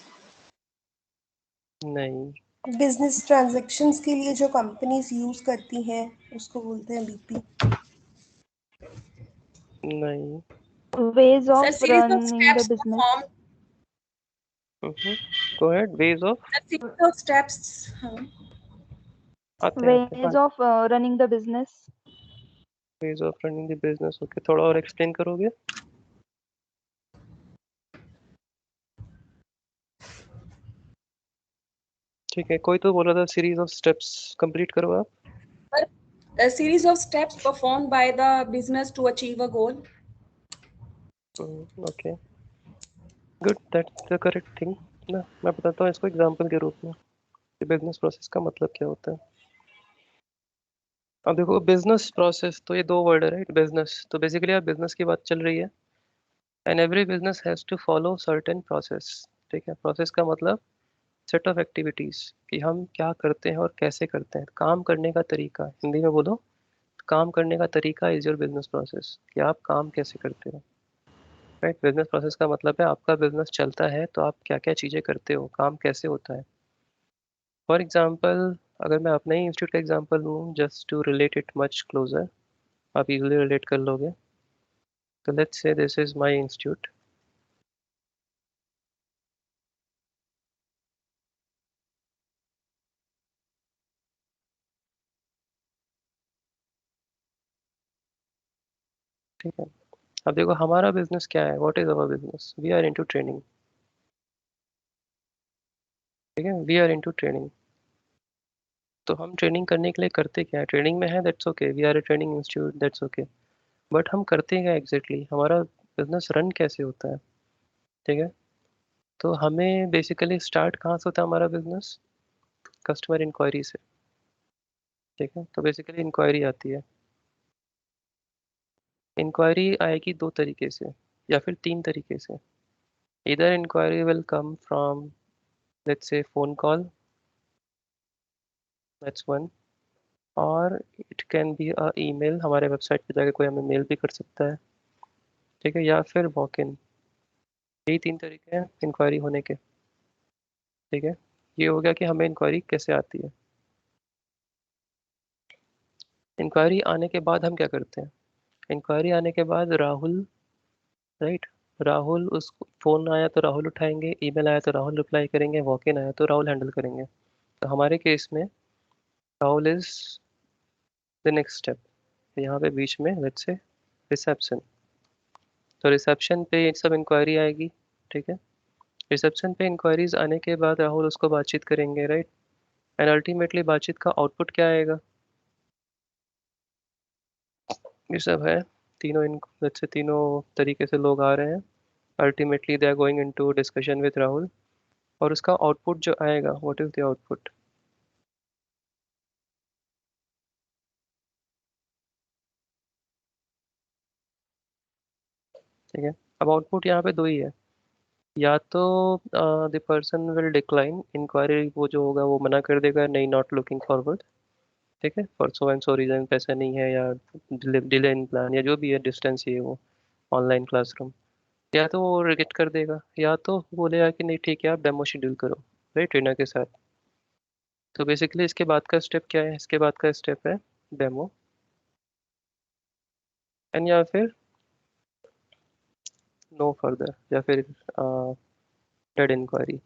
नहीं, बिजनेस ट्रांजैक्शंस के लिए जो कंपनीज यूज करती हैं उसको बोलते हैं बीपी। नहीं। Ways sir of series of running the steps business. Perform. Go ahead, ways of, sir series of steps, हाँ। आते हैं आते हैं, Ways of running the business. Ways of running the business, okay, थोड़ा और एक्सप्लेन करोगे? ठीक है, कोई तो बोल रहा था सीरीज ऑफ स्टेप्स, कंप्लीट करो आप। A series of steps performed by the business to achieve a goal. Okay, good, that's the correct thing ना। मैं बताता हूँ इसको एग्जांपल के रूप में कि बिजनेस प्रोसेस का मतलब क्या होता है। अब देखो, बिजनेस प्रोसेस तो ये दो वर्ड है, राइट। बिजनेस तो बेसिकली आप बिजनेस की बात चल रही है, and every business has to follow certain process, ठीक है। प्रोसेस का मतलब सेट ऑफ एक्टिविटीज, कि हम क्या करते हैं और कैसे करते हैं, काम करने का तरीका, हिंदी में बोलो, काम करने का तरीका इज योर बिजनेस प्रोसेस, कि आप काम कैसे करते हो, राइट। बिजनेस प्रोसेस का मतलब है आपका बिजनेस चलता है तो आप क्या क्या चीज़ें करते हो, काम कैसे होता है। फॉर एग्जाम्पल, अगर मैं अपने ही इंस्टीट्यूट का एग्जाम्पल लूँ, just to relate it much closer, आप इजीली रिलेट कर लोगे। तो लेट्स से दिस इज माय इंस्टीट्यूट, ठीक है। अब देखो हमारा बिजनेस क्या है, what is our business, we are into training, ठीक है, वी आर इनटू ट्रेनिंग। तो हम ट्रेनिंग करने के लिए करते क्या है, ट्रेनिंग में है that's okay, we are a training institute that's okay, but हम करते क्या एग्जैक्टली, हमारा बिजनेस रन कैसे होता है। ठीक है, तो हमें बेसिकली स्टार्ट कहाँ से होता है हमारा बिजनेस, कस्टमर इंक्वायरी से। ठीक है, तो बेसिकली इंक्वायरी आती है, इंक्वायरी आएगी दो तरीके से या फिर तीन तरीके से। इधर inquiry will come from let's say phone call, that's one, और it can be a email, हमारे वेबसाइट पे जाके कोई हमें मेल भी कर सकता है। ठीक है, या फिर वॉक इन, यही तीन तरीके हैं इंक्वायरी होने के। ठीक है, ये हो गया कि हमें इंक्वायरी कैसे आती है। इंक्वायरी आने के बाद हम क्या करते हैं, इंक्वायरी आने के बाद राहुल, राइट, राहुल, उस फोन आया तो राहुल उठाएंगे, ईमेल आया तो राहुल रिप्लाई करेंगे, वॉक इन आया तो राहुल हैंडल करेंगे। तो हमारे केस में Rahul is the next step. यहाँ पे बीच में लेट्स से रिसेप्शन, तो रिसेप्शन पे ये सब इंक्वायरी आएगी। ठीक है, रिसेप्शन पे इंक्वायरीज आने के बाद राहुल उसको बातचीत करेंगे, राइट, एंड अल्टीमेटली बातचीत का आउटपुट क्या आएगा, ये सब है। तीनों इन लेट्स से तीनों तरीके से लोग आ रहे हैं, ultimately they are going into discussion with Rahul, और उसका आउटपुट जो आएगा, व्हाट इज द आउटपुट। ठीक है, अब आउटपुट यहाँ पे दो ही है, या तो the person will decline inquiry, वो जो होगा वो मना कर देगा, नहीं नॉट लुकिंग फॉरवर्ड। ठीक है, for so and so reason, पैसा नहीं है, या डिले इन प्लान, या जो भी है, डिस्टेंस ये वो, ऑनलाइन क्लासरूम, या तो वो रिजेक्ट कर देगा, या तो वो बोलेगा कि नहीं ठीक है आप डेमो शेड्यूल करो, राइट, ट्रेनर के साथ। तो बेसिकली इसके बाद का स्टेप क्या है, इसके बाद का स्टेप है डेमो, एंड या फिर नो फर्दर, या फिर डेड इंक्वायरी।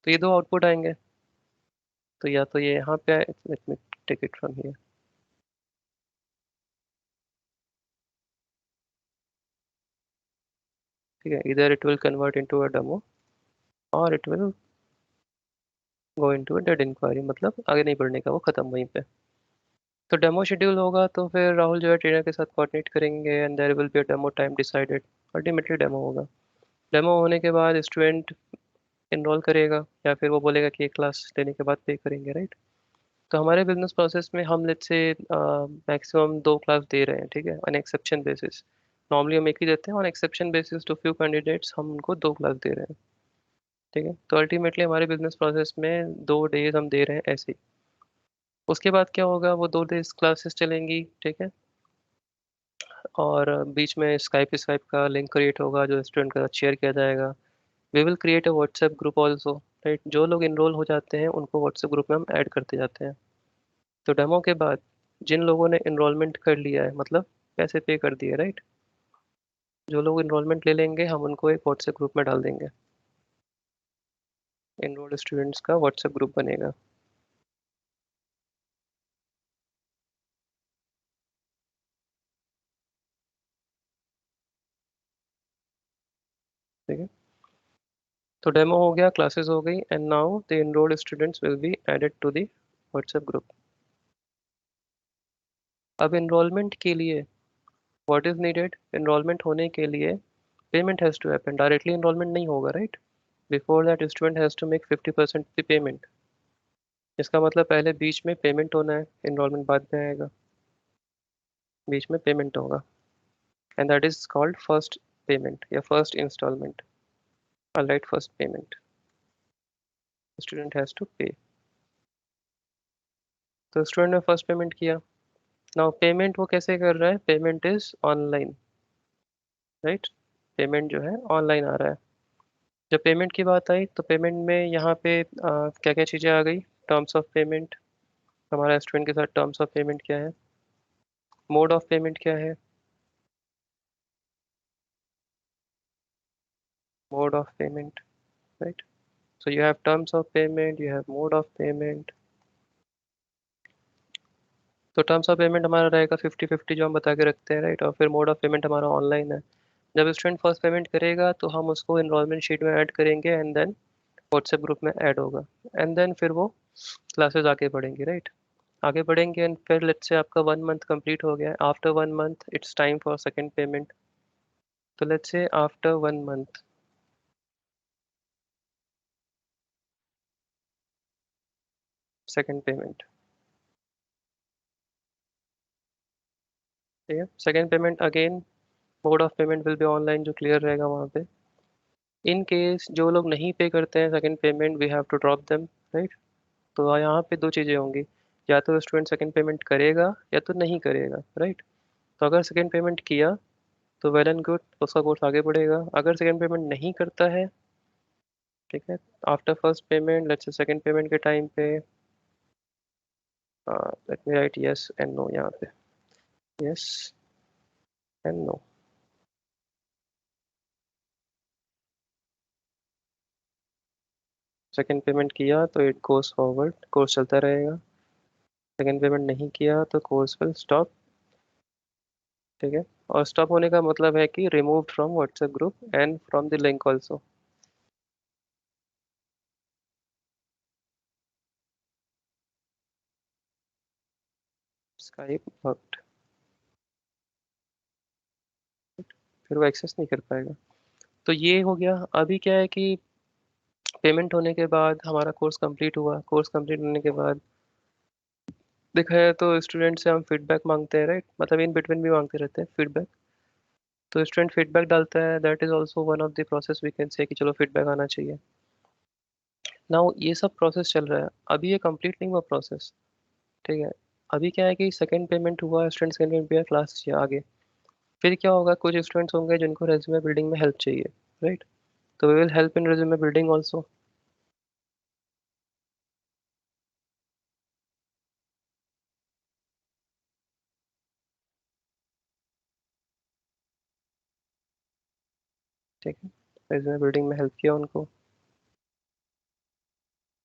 तो ये दो आउटपुट आएंगे, तो या तो ये यहाँ पे आए, let me take it from here. ठीक है, इधर it will convert into a demo, और it will go into a dead inquiry, मतलब आगे नहीं बढ़ने का, वो खत्म वहीं पे। तो डेमो शेड्यूल होगा तो फिर राहुल जो है ट्रेनर के साथ कोऑर्डिनेट करेंगे, and there will be a demo time decided, ultimately demo होगा। डेमो होने के बाद स्टूडेंट इनरोल करेगा, या फिर वो बोलेगा कि एक क्लास लेने के बाद पे करेंगे, राइट। तो हमारे बिजनेस प्रोसेस में हम लेट्स से मैक्सिमम दो क्लास दे रहे हैं, ठीक है, ऑन एक्सेप्शन बेसिस। नॉर्मली हम एक ही देते हैं, on exception basis to few candidates हम उनको दो क्लास दे रहे हैं। ठीक है, तो अल्टीमेटली हमारे बिजनेस प्रोसेस में 2 डेज हम दे रहे हैं ऐसे ही। उसके बाद क्या होगा, वो 2 डेज क्लासेस चलेंगी, ठीक है, और बीच में स्काइप का लिंक क्रिएट होगा जो स्टूडेंट के साथ शेयर किया जाएगा। We will create a WhatsApp group also, right, जो लोग इनरोल हो जाते हैं उनको व्हाट्सएप ग्रुप में हम ऐड करते जाते हैं। तो डेमो के बाद जिन लोगों ने इनरोलमेंट कर लिया है, मतलब पैसे पे कर दिए, राइट, जो लोग इनरोलमेंट ले लेंगे हम उनको एक व्हाट्सएप ग्रुप में डाल देंगे, इनरोल्ड स्टूडेंट्स का व्हाट्सएप ग्रुप बनेगा। ठीक है, तो डेमो हो गया, क्लासेस हो गई, and now the enrolled students will be added to the WhatsApp group. अब इनरोलमेंट के लिए व्हाट इज नीडेड, इनरोलमेंट होने के लिए payment has to happen, directly enrolment नहीं होगा, right. Before that student has to make 50% the payment. इसका मतलब पहले बीच में पेमेंट होना है, इनरोलमेंट बाद में आएगा, बीच में पेमेंट होगा, and that is called first payment या first instalment, alright, first payment student has to pay. तो स्टूडेंट ने फर्स्ट पेमेंट किया, नाउ पेमेंट वो कैसे कर रहा है, payment is online, right, payment जो है ऑनलाइन आ रहा है। जब पेमेंट की बात आई तो पेमेंट में यहाँ पे क्या क्या चीज़ें आ गई, टर्म्स ऑफ पेमेंट, हमारा स्टूडेंट के साथ टर्म्स ऑफ पेमेंट क्या है, मोड ऑफ पेमेंट क्या है, mode of payment, right. So you have terms of payment, you have mode of payment. तो टर्म्स ऑफ पेमेंट हमारा रहेगा 50-50 जो हम बता के रखते हैं, राइट, और फिर मोड ऑफ पेमेंट हमारा ऑनलाइन है। जब स्टूडेंट फर्स्ट पेमेंट करेगा तो हम उसको इनरोलमेंट शीट में ऐड करेंगे एंड देन व्हाट्सएप ग्रुप में ऐड होगा एंड देन फिर वो क्लासेस आगे बढ़ेंगी, राइट? आगे बढ़ेंगे एंड फिर लेट्स से आपका 1 मंथ कंप्लीट हो गया, after 1 month it's time for second payment. तो let's say after 1 month second payment, ठीक है। Second payment again mode of payment will be online, जो क्लियर रहेगा वहाँ पे। इन केस जो लोग नहीं पे करते हैं second payment, we have to drop them, right? तो यहाँ पे दो चीज़ें होंगी, या तो स्टूडेंट सेकेंड पेमेंट करेगा या तो नहीं करेगा, राइट? तो अगर सेकेंड पेमेंट किया तो वेल एंड गुड, उसका कोर्स आगे बढ़ेगा। अगर सेकेंड पेमेंट नहीं करता है, ठीक है, after first payment let's say second payment के टाइम पे let me write yes and no यहाँ पे, yes and no. Second payment किया तो इट गोस फॉरवर्ड, कोर्स चलता रहेगा। सेकेंड पेमेंट नहीं किया तो कोर्स विल स्टॉप, ठीक है। और स्टॉप होने का मतलब है कि removed from WhatsApp group and from the link also. Skype worked, फिर वो एक्सेस नहीं कर पाएगा। तो ये हो गया। अभी क्या है कि पेमेंट होने के बाद हमारा कोर्स कंप्लीट हुआ, कोर्स कंप्लीट होने के बाद देखा है तो स्टूडेंट से हम फीडबैक मांगते हैं, राइट? मतलब इन बिटवीन भी मांगते रहते हैं फीडबैक। तो स्टूडेंट फीडबैक डालता है, that is also one of the process, we can say कि चलो फीडबैक आना चाहिए। नाउ ये सब प्रोसेस चल रहा है, अभी ये कंप्लीट नहीं हुआ प्रोसेस, ठीक है। अभी क्या है कि सेकंड पेमेंट हुआ, स्टूडेंट सेकंड पेमेंट पे क्लास किया आगे। फिर क्या होगा, कुछ स्टूडेंट्स होंगे जिनको रेज्यूमे बिल्डिंग में हेल्प चाहिए, राइट? तो we will help in resume building also. ठीक है, रेज्यूमे बिल्डिंग में हेल्प किया उनको।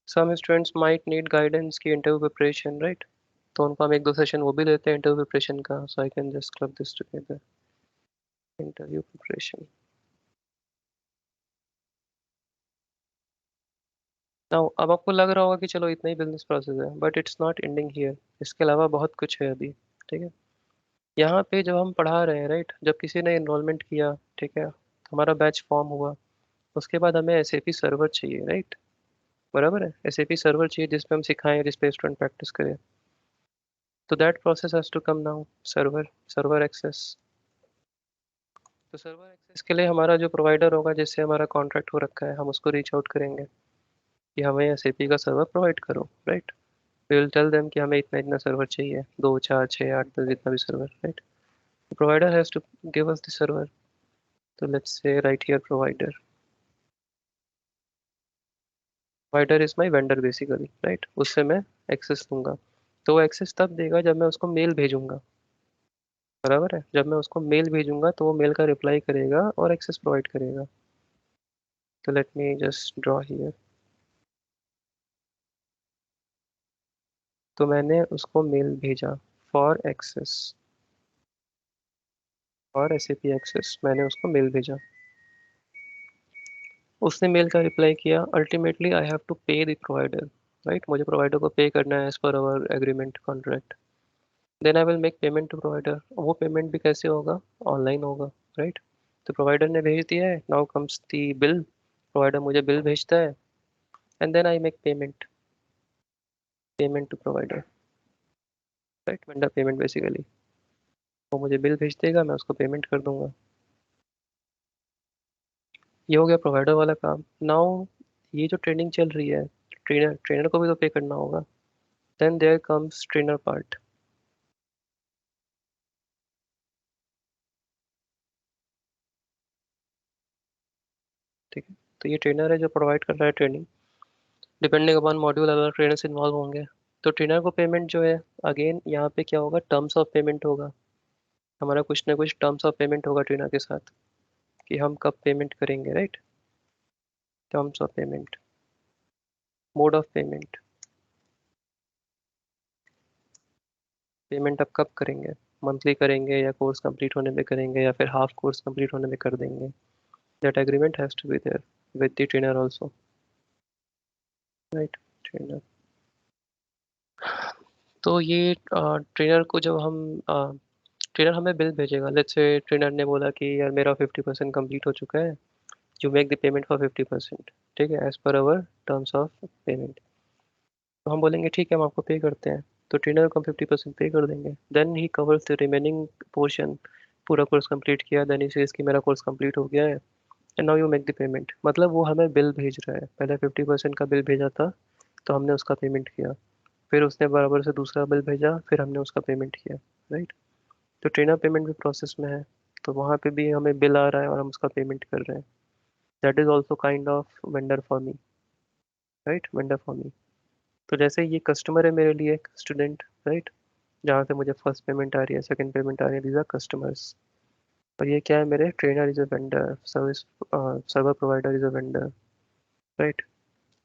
Some students might need guidance की इंटरव्यू प्रिपरेशन, राइट? तो उनको हम एक दो सेशन वो भी देते हैं इंटरव्यू प्रिपरेशन का, so I can just club this together, interview preparation. Now अब आपको लग रहा होगा कि चलो इतना ही बिजनेस प्रोसेस है, but it's not ending here, इसके अलावा बहुत कुछ है अभी, ठीक है। यहाँ पे जब हम पढ़ा रहे हैं, राइट, जब किसी ने इनरोलमेंट किया, ठीक है, हमारा बैच फॉर्म हुआ, उसके बाद हमें एसएपी सर्वर चाहिए, राइट? बराबर है, एसएपी सर्वर चाहिए जिसपे हम सिखाएं, जिस पे स्टूडेंट प्रैक्टिस करें। तो that process has to come now, server, server access. तो सर्वर एक्सेस के लिए हमारा जो प्रोवाइडर होगा जिससे हमारा कॉन्ट्रैक्ट हो रखा है, हम उसको रीच आउट करेंगे कि हमें एसएपी का सर्वर प्रोवाइड करो, right? We will tell them कि हमें इतना इतना सर्वर चाहिए, 2 4 6 8 10 जितना भी server, right? Provider has to give us the server. तो let's say right here provider, provider is my vendor basically, right? उससे मैं एक्सेस लूंगा। तो वो एक्सेस तब देगा जब मैं उसको मेल भेजूंगा, बराबर है? जब मैं उसको मेल भेजूंगा तो वो मेल का रिप्लाई करेगा और एक्सेस प्रोवाइड करेगा। तो let me just draw here. तो मैंने उसको मेल भेजा for access, for SAP access, मैंने उसको मेल भेजा। उसने मेल का रिप्लाई किया, ultimately I have to pay the provider, right? मुझे प्रोवाइडर को पे करना है as per our agreement contract. Then I will make payment to provider. वो पेमेंट भी कैसे होगा? ऑनलाइन होगा, राइट? तो प्रोवाइडर ने भेज दिया है, now comes the bill, provider मुझे बिल भेजता है and then I make payment, payment to provider, right? Vendor payment basically. वो मुझे बिल भेज देगा, मैं उसको पेमेंट कर दूंगा। ये हो गया प्रोवाइडर वाला काम। नाउ ये जो ट्रेनिंग चल रही है, ट्रेनर, ट्रेनर को भी तो पे करना होगा। Then there comes trainer part, ठीक है। तो ये ट्रेनर है जो प्रोवाइड कर रहा है ट्रेनिंग, डिपेंडिंग अपॉन मॉड्यूल अलग ट्रेनर्स इन्वॉल्व होंगे। तो ट्रेनर को पेमेंट जो है, अगेन यहाँ पे क्या होगा, टर्म्स ऑफ पेमेंट होगा। हमारा कुछ ना कुछ टर्म्स ऑफ पेमेंट होगा ट्रेनर के साथ कि हम कब पेमेंट करेंगे, right? Terms of payment, mode of payment, payment अब कब करेंगे, मंथली करेंगे या कोर्स कंप्लीट होने में करेंगे या फिर हाफ कोर्स कंप्लीट होने में कर देंगे. That agreement has to be there with the trainer also, right. Trainer, तो ये ट्रेनर को जब हम ट्रेनर हमें बिल भेजेगा. लेट्स से ट्रेनर ने बोला कि यार मेरा 50% कंप्लीट हो चुका है, you make the payment for 50%, ठीक है, as per our terms of payment. तो हम बोलेंगे ठीक है हम आपको पे करते हैं, तो ट्रेनर को हम 50% पे कर देंगे. Then he covers the remaining portion. पूरा कोर्स कंप्लीट किया, देन ही सेज कि मेरा कोर्स कंप्लीट हो गया है and now you make the payment. मतलब वो हमें बिल भेज रहा है. पहले 50% का बिल भेजा था तो हमने उसका पेमेंट किया, फिर उसने बराबर से दूसरा बिल भेजा, फिर हमने उसका पेमेंट किया, राइट. तो ट्रेनर पेमेंट भी प्रोसेस में है, तो वहाँ पे भी हमें बिल आ रहा है और हम उसका पेमेंट कर रहे हैं. That is also kind of vendor for me, right. Vendor for me. तो जैसे ये कस्टमर है मेरे लिए, एक स्टूडेंट, राइट, जहाँ से मुझे फर्स्ट पेमेंट आ रही है, सेकंड पेमेंट आ रही है, दीज आर कस्टमर्स. और ये क्या है मेरे, trainer is a vendor, service server provider is a vendor, right.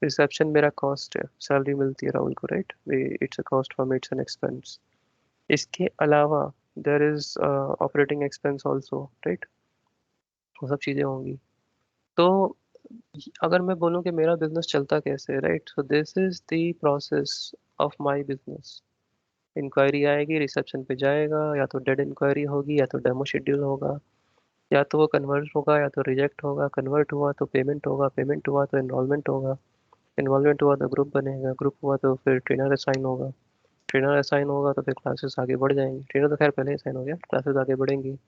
Reception मेरा कॉस्ट है, सैलरी मिलती है राहुल को, right. It's a cost for me, it's an expense. इसके अलावा there is operating expense also, right. वो सब चीज़ें होंगी. तो अगर मैं बोलूँ कि मेरा बिजनेस चलता कैसे है, right, so this is the process of my business. Inquiry आएगी, रिसेप्शन पे जाएगा, या तो डेड इंक्वायरी होगी या तो डेमो शेड्यूल होगा, या तो वो कन्वर्ट होगा या तो रिजेक्ट होगा, कन्वर्ट हुआ तो पेमेंट होगा, पेमेंट हुआ तो इन्वॉल्वमेंट होगा, इन्वॉल्वमेंट हुआ तो ग्रुप बनेगा, ग्रुप हुआ तो फिर ट्रेनर असाइन होगा, ट्रेनर असाइन होगा तो फिर क्लासेस आगे बढ़ जाएंगी. ट्रेनर तो खैर पहले असाइन हो गया, क्लासेस आगे बढ़ेंगी.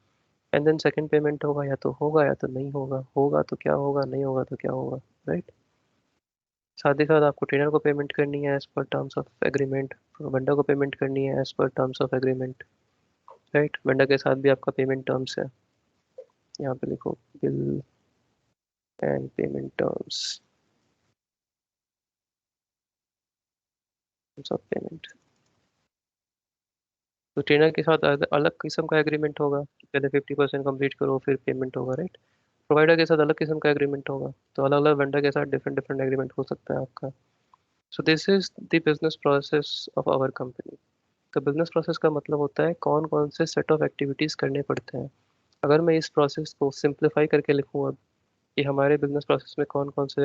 एंड देन सेकंड पेमेंट होगा, या तो होगा या तो नहीं होगा, होगा तो क्या होगा, नहीं होगा तो क्या होगा, राइट. साथ ही साथ आपको ट्रेनर को पेमेंट करनी है as per terms of agreement, vendor को पेमेंट करनी है as per terms of agreement, right. Vendor के साथ भी आपका पेमेंट टर्म्स है, यहाँ पे लिखो bill and payment terms of payment. तो ट्रेनर के साथ अलग किस्म का एग्रीमेंट होगा, पहले 50% कंप्लीट करो फिर पेमेंट होगा, राइट. प्रोवाइडर के साथ अलग किस्म का एग्रीमेंट होगा, तो अलग अलग वेंडर के साथ डिफरेंट डिफरेंट एग्रीमेंट हो सकता है आपका. So this is the business process of our company. तो बिजनेस प्रोसेस का मतलब होता है कौन कौन से सेट ऑफ एक्टिविटीज़ करने पड़ते हैं. अगर मैं इस प्रोसेस को सिंप्लीफाई करके लिखूँ अब कि हमारे बिजनेस प्रोसेस में कौन कौन से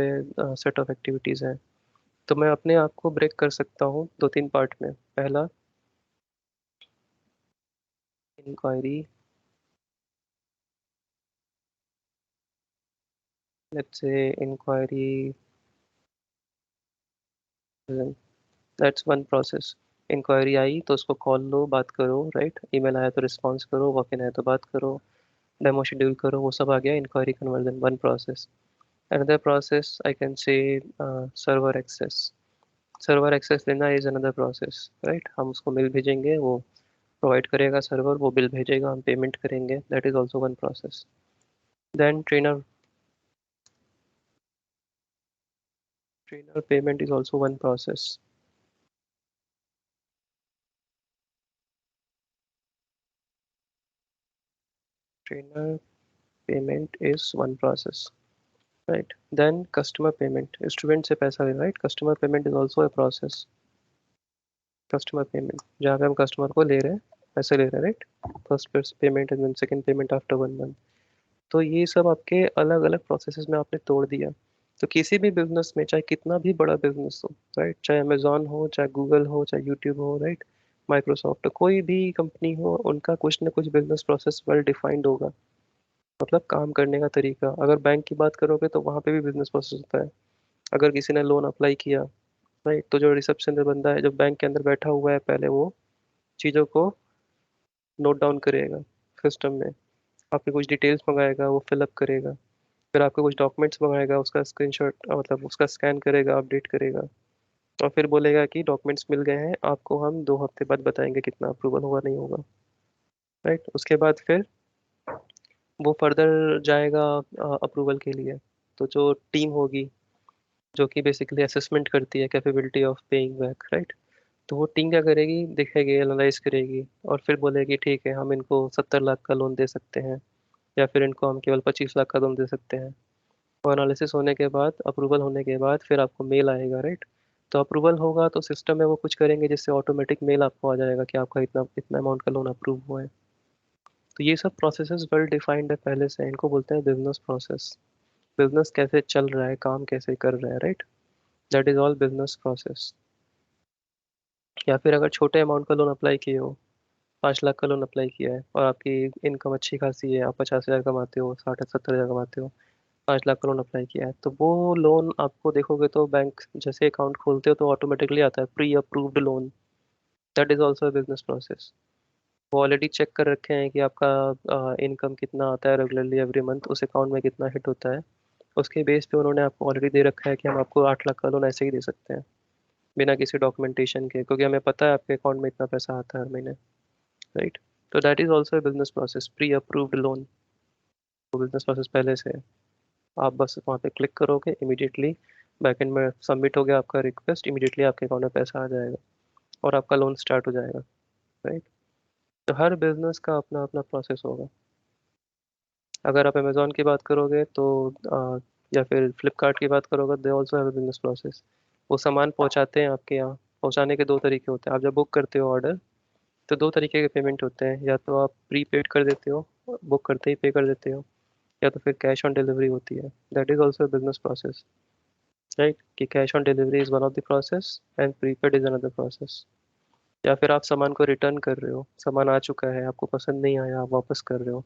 सेट ऑफ एक्टिविटीज़ हैं, तो मैं अपने आप को ब्रेक कर सकता हूँ दो तीन पार्ट में. पहला, inquiry, let's say inquiry, that's one process. Inquiry आई तो उसको कॉल लो, बात करो, राइट. ईमेल आया तो रिस्पॉन्स करो, वॉक इन आया तो बात करो, डेमो शेड्यूल करो, वो सब आ गया inquiry conversion, one process. Another process I can say server access. Server access लेना इज अनदर प्रोसेस, राइट. हम उसको मेल भेजेंगे, वो प्रोवाइड करेगा सर्वर, वो बिल भेजेगा, हम पेमेंट करेंगे, that is also one process. Then trainer, trainer payment is also one process. Trainer payment is one process, right. Then customer payment, student से पैसा ले, right. Customer payment is also a process. Customer payment जहाँ पे हम customer को ले रहे हैं, पैसे ले रहे हैं, right. First payment and then second payment after 1 month. तो ये सब आपके अलग अलग प्रोसेसेस में आपने तोड़ दिया. तो किसी भी बिजनेस में, चाहे कितना भी बड़ा बिजनेस हो, राइट, चाहे अमेजोन हो, चाहे गूगल हो, चाहे यूट्यूब हो, राइट, माइक्रोसॉफ्ट, कोई भी कंपनी हो, उनका कुछ ना कुछ बिजनेस प्रोसेस वेल डिफाइंड होगा. मतलब काम करने का तरीका. अगर बैंक की बात करोगे तो वहाँ पे भी बिजनेस प्रोसेस होता है. अगर किसी ने लोन अप्लाई किया, राइट, तो जो रिसेप्शन में बंदा है, जो बैंक के अंदर बैठा हुआ है, पहले वो चीज़ों को नोट डाउन करेगा सिस्टम में, आपकी कुछ डिटेल्स मंगाएगा, वो फिलअप करेगा, फिर आपको कुछ डॉक्यूमेंट्स मंगाएगा, उसका स्क्रीनशॉट मतलब उसका स्कैन करेगा, अपडेट करेगा, और फिर बोलेगा कि डॉक्यूमेंट्स मिल गए हैं आपको, हम 2 हफ्ते बाद बताएंगे कितना अप्रूवल होगा, नहीं होगा, राइट. उसके बाद फिर वो फर्दर जाएगा अप्रूवल के लिए. तो जो टीम होगी जो कि बेसिकली असेसमेंट करती है capability of paying back, right, तो वो टीम क्या करेगी, देखेगी, एनालाइज करेगी, और फिर बोलेगी ठीक है हम इनको 70 लाख का लोन दे सकते हैं, या फिर इनको हम केवल 25 लाख का लोन दे सकते हैं. और एनालिसिस होने के बाद, अप्रूवल होने के बाद फिर आपको मेल आएगा, राइट. तो अप्रूवल होगा तो सिस्टम में वो कुछ करेंगे जिससे ऑटोमेटिक मेल आपको आ जाएगा कि आपका इतना इतना अमाउंट का लोन अप्रूव हुआ है। तो ये सब प्रोसेसेस वेल डिफाइंड है पहले से, इनको बोलते हैं बिजनेस प्रोसेस। बिजनेस कैसे चल रहा है, काम कैसे कर रहा है, right, that is all business process. या फिर अगर छोटे अमाउंट का लोन अप्लाई किए हो, 5 लाख का लोन अप्लाई किया है और आपकी इनकम अच्छी खासी है, आप 50,000 कमाते हो, 60-70,000 कमाते हो, 5 लाख का लोन अप्लाई किया है, तो वो लोन आपको देखोगे तो बैंक जैसे अकाउंट खोलते हो तो ऑटोमेटिकली आता है pre approved loan. That is also business process. वो ऑलरेडी चेक कर रखे हैं कि आपका इनकम कितना आता है रेगुलरली एवरी मंथ, उस अकाउंट में कितना हिट होता है, उसके बेस पे उन्होंने आपको ऑलरेडी दे रखा है कि हम आपको 8 लाख का लोन ऐसे ही दे सकते हैं बिना किसी डॉक्यूमेंटेशन के, क्योंकि हमें पता है आपके अकाउंट में इतना पैसा आता है हर महीने, राइट। तो that is also business process, pre approved loan. वो बिजनेस प्रोसेस पहले से है, आप बस वहाँ पे क्लिक करोगे, इमीडिएटली बैकएंड में सबमिट हो गया आपका रिक्वेस्ट, इमीडिएटली आपके अकाउंट में पैसा आ जाएगा और आपका लोन स्टार्ट हो जाएगा, राइट। तो हर बिजनेस का अपना अपना प्रोसेस होगा। अगर आप अमेजोन की बात करोगे तो या फिर फ्लिपकार्ट की बात करोगे, they also have business process. वो सामान पहुंचाते हैं आपके यहाँ। पहुंचाने के दो तरीके होते हैं, आप जब बुक करते हो ऑर्डर तो दो तरीके के पेमेंट होते हैं, या तो आप प्री पेड कर देते हो, बुक करते ही पे कर देते हो, या तो फिर कैश ऑन डिलीवरी होती है। That is also business process, right, कि cash on delivery is one of the process and prepaid is another process. या फिर आप सामान को रिटर्न कर रहे हो, सामान आ चुका है, आपको पसंद नहीं आया, आप वापस कर रहे हो,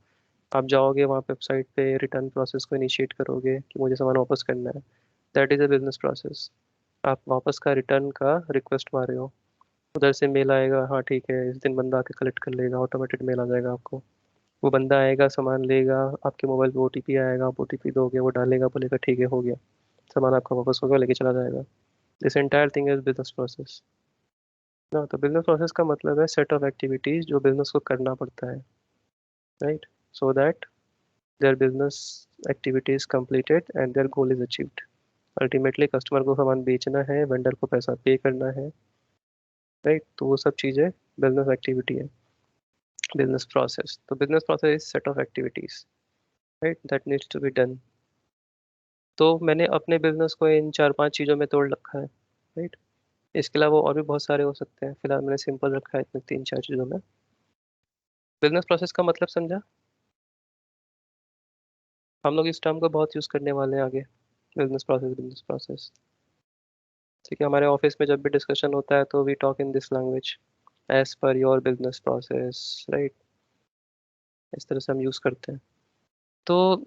आप जाओगे वहाँ पे वेबसाइट पे, रिटर्न प्रोसेस को इनिशिएट करोगे कि मुझे सामान वापस करना है। That is a business process. आप वापस का रिटर्न का रिक्वेस्ट मार रहे हो, उधर से मेल आएगा, हाँ ठीक है इस दिन बंदा आके कलेक्ट कर लेगा, ऑटोमेटेड मेल आ जाएगा आपको। वो बंदा आएगा, सामान लेगा, आपके मोबाइल पे ओटीपी आएगा, आप ओटीपी दोगे, वो डालेगा, बोलेगा ठीक है हो गया, सामान आपका वापस होगा, लेके चला जाएगा। This entire thing is business process ना। तो बिजनेस प्रोसेस का मतलब है सेट ऑफ एक्टिविटीज जो बिजनेस को करना पड़ता है, right, so that their business activity is completed and their goal is achieved। Ultimately customer को सामान बेचना है, वेंडर को पैसा पे करना है, राइट। तो वो सब चीज़ें बिजनेस एक्टिविटी है, बिजनेस प्रोसेस। तो business process is set of activities, right, that needs to be done. तो मैंने अपने बिजनेस को इन 4-5 चीज़ों में तोड़ रखा है, राइट। इसके अलावा और भी बहुत सारे हो सकते हैं, फिलहाल मैंने सिंपल रखा है इतने 3-4 चीज़ों में। बिजनेस प्रोसेस का मतलब समझा? हम लोग इस टर्म को बहुत यूज़ करने वाले हैं आगे, बिजनेस प्रोसेस, बिजनेस प्रोसेस। ठीक है, हमारे ऑफिस में जब भी डिस्कशन होता है तो we talk in this language, as per your business process, right, इस तरह से हम यूज़ करते हैं। तो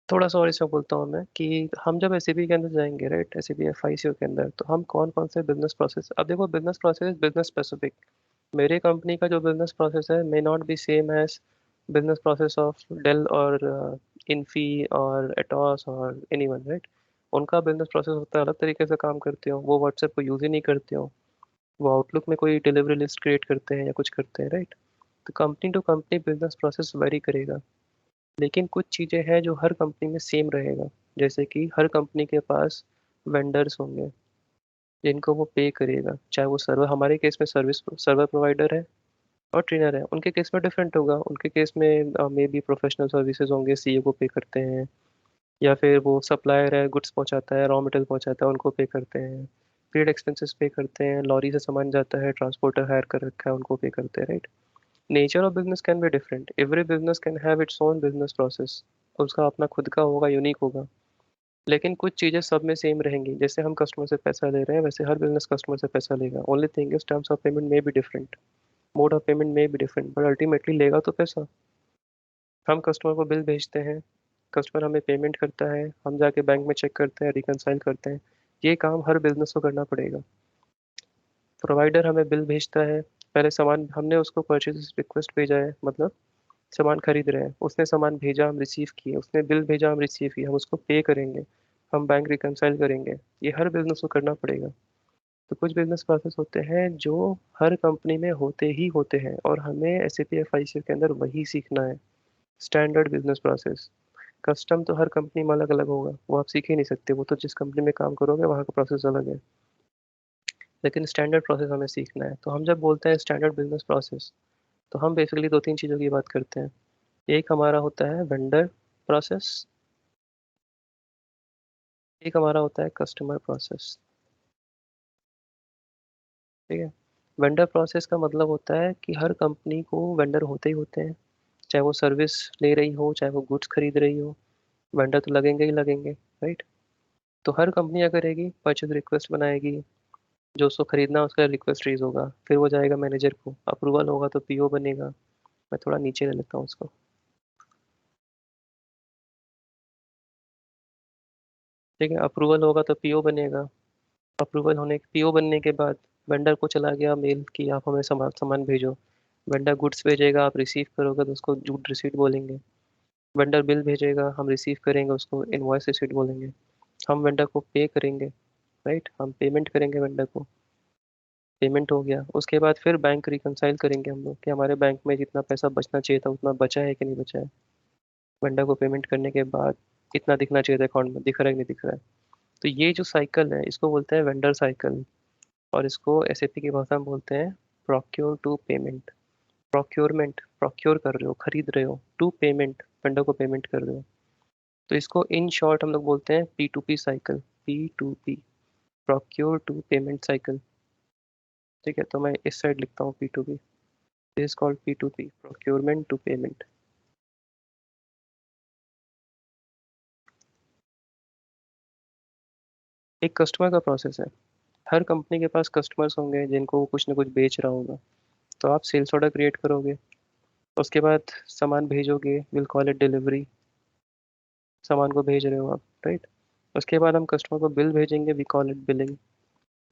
थोड़ा सा और इसमें बोलता हूँ मैं कि हम जब एसीबी के अंदर जाएंगे, राइट, एसीबी एफआईसीओ के अंदर, तो हम कौन कौन से बिजनेस प्रोसेस, अब देखो बिजनेस प्रोसेस बिजनेस स्पेसिफिक। मेरे कंपनी का जो बिजनेस प्रोसेस है may not be same as business process of Dell और इन्फी और एटॉस और एनीवन, राइट। उनका बिजनेस प्रोसेस होता है, अलग तरीके से काम करते हो, वो व्हाट्सएप को यूज़ ही नहीं करते हो, वो आउटलुक में कोई डिलीवरी लिस्ट क्रिएट करते हैं या कुछ करते हैं, राइट। तो company to company business process vary करेगा, लेकिन कुछ चीज़ें हैं जो हर कंपनी में सेम रहेगा। जैसे कि हर कंपनी के पास वेंडर्स होंगे जिनको वो पे करेगा, चाहे वो सर्वर, हमारे केस में सर्विस सर्वर प्रोवाइडर है और ट्रेनर है, उनके केस में डिफरेंट होगा। उनके केस में मे बी प्रोफेशनल सर्विसेज होंगे, सीए को पे करते हैं, या फिर वो सप्लायर है, गुड्स पहुंचाता है, रॉ मटेरियल पहुंचाता है, उनको पे करते हैं, फील्ड एक्सपेंसेस पे करते हैं, लॉरी से सामान जाता है, ट्रांसपोर्टर हायर कर रखा है, उनको पे करते हैं, right. Nature of business can be different, every business can have its own business process, उसका अपना खुद का होगा, यूनिक होगा। लेकिन कुछ चीज़ें सब में सेम रहेंगी, जैसे हम कस्टमर से पैसा ले रहे हैं वैसे हर बिजनेस कस्टमर से पैसा लेगा। Only thing is terms of payment may be different, mode of payment may be different, but ultimately लेगा तो पैसा। हम कस्टमर को बिल भेजते हैं, कस्टमर हमें पेमेंट करता है, हम जाके बैंक में चेक करते हैं, रिकनसाइल करते हैं। ये काम हर बिजनेस को करना पड़ेगा। प्रोवाइडर हमें बिल भेजता है, पहले सामान हमने उसको परचेज रिक्वेस्ट भेजा है, मतलब सामान खरीद रहे हैं, उसने सामान भेजा, हम रिसीव किए, उसने बिल भेजा, हम रिसीव किए, हम उसको पे करेंगे, हम बैंक रिकनसाइल करेंगे। ये हर बिजनेस को करना पड़ेगा। तो कुछ बिजनेस प्रोसेस होते हैं जो हर कंपनी में होते ही होते हैं और हमें एसएपी एफआईसी के अंदर वही सीखना है, स्टैंडर्ड बिजनेस प्रोसेस। कस्टम तो हर कंपनी में अलग अलग होगा, वो आप सीख ही नहीं सकते, वो तो जिस कंपनी में काम करोगे वहाँ का प्रोसेस अलग है। लेकिन स्टैंडर्ड प्रोसेस हमें सीखना है। तो हम जब बोलते हैं स्टैंडर्ड बिजनेस प्रोसेस, तो हम बेसिकली 2-3 चीज़ों की बात करते हैं। एक हमारा होता है वेंडर प्रोसेस, एक हमारा होता है कस्टमर प्रोसेस। ठीक है। वेंडर प्रोसेस का मतलब होता है कि हर कंपनी को वेंडर होते ही होते हैं, चाहे वो सर्विस ले रही हो चाहे वो गुड्स खरीद रही हो, वेंडर तो लगेंगे ही लगेंगे, राइट। तो हर कंपनी क्या करेगी, परचेज रिक्वेस्ट बनाएगी, जो उसको खरीदना है उसका रिक्वेस्ट रेज होगा, फिर वो जाएगा मैनेजर को, अप्रूवल होगा तो पीओ बनेगा। मैं थोड़ा नीचे ले लेता हूँ उसको। ठीक है, अप्रूवल होगा तो पीओ बनेगा। अप्रूवल होने पीओ बनने के बाद वेंडर को चला गया मेल कि आप हमें सामान सामान भेजो। वेंडर गुड्स भेजेगा, आप रिसीव करोगे तो उसको गुड रिसीट बोलेंगे। वेंडर बिल भेजेगा, हम रिसीव करेंगे, उसको इनवॉइस रिसीट बोलेंगे। हम वेंडर को पे करेंगे, राइट, हम पेमेंट करेंगे वेंडर को। पेमेंट हो गया, उसके बाद फिर बैंक रिकंसाइल करेंगे हम लोग कि हमारे बैंक में जितना पैसा बचना चाहिए था उतना बचा है कि नहीं बचा है। वेंडर को पेमेंट करने के बाद इतना दिखना चाहिए था अकाउंट में, दिख रहा है कि नहीं दिख रहा है। तो ये जो साइकिल है इसको बोलते हैं वेंडर साइकिल, और इसको एसएपी की भाषा में बोलते हैं procure to payment. Procurement, procure कर रहे हो, खरीद रहे हो, टू पेमेंट, वेंडर को पेमेंट कर रहे हो। तो इसको इन शॉर्ट हम लोग बोलते हैं P to P cycle, P to P, procure to payment cycle. ठीक है, तो मैं इस साइड लिखता हूँ P to P, this called P to P, procurement to payment. एक कस्टमर का प्रोसेस है। हर कंपनी के पास कस्टमर्स होंगे जिनको वो कुछ ना कुछ बेच रहा होगा। तो आप सेल्स ऑर्डर क्रिएट करोगे, उसके बाद सामान भेजोगे, विल कॉल इट डिलीवरी। सामान को भेज रहे हो आप, राइट। उसके बाद हम कस्टमर को बिल भेजेंगे, वी कॉल इट बिलिंग।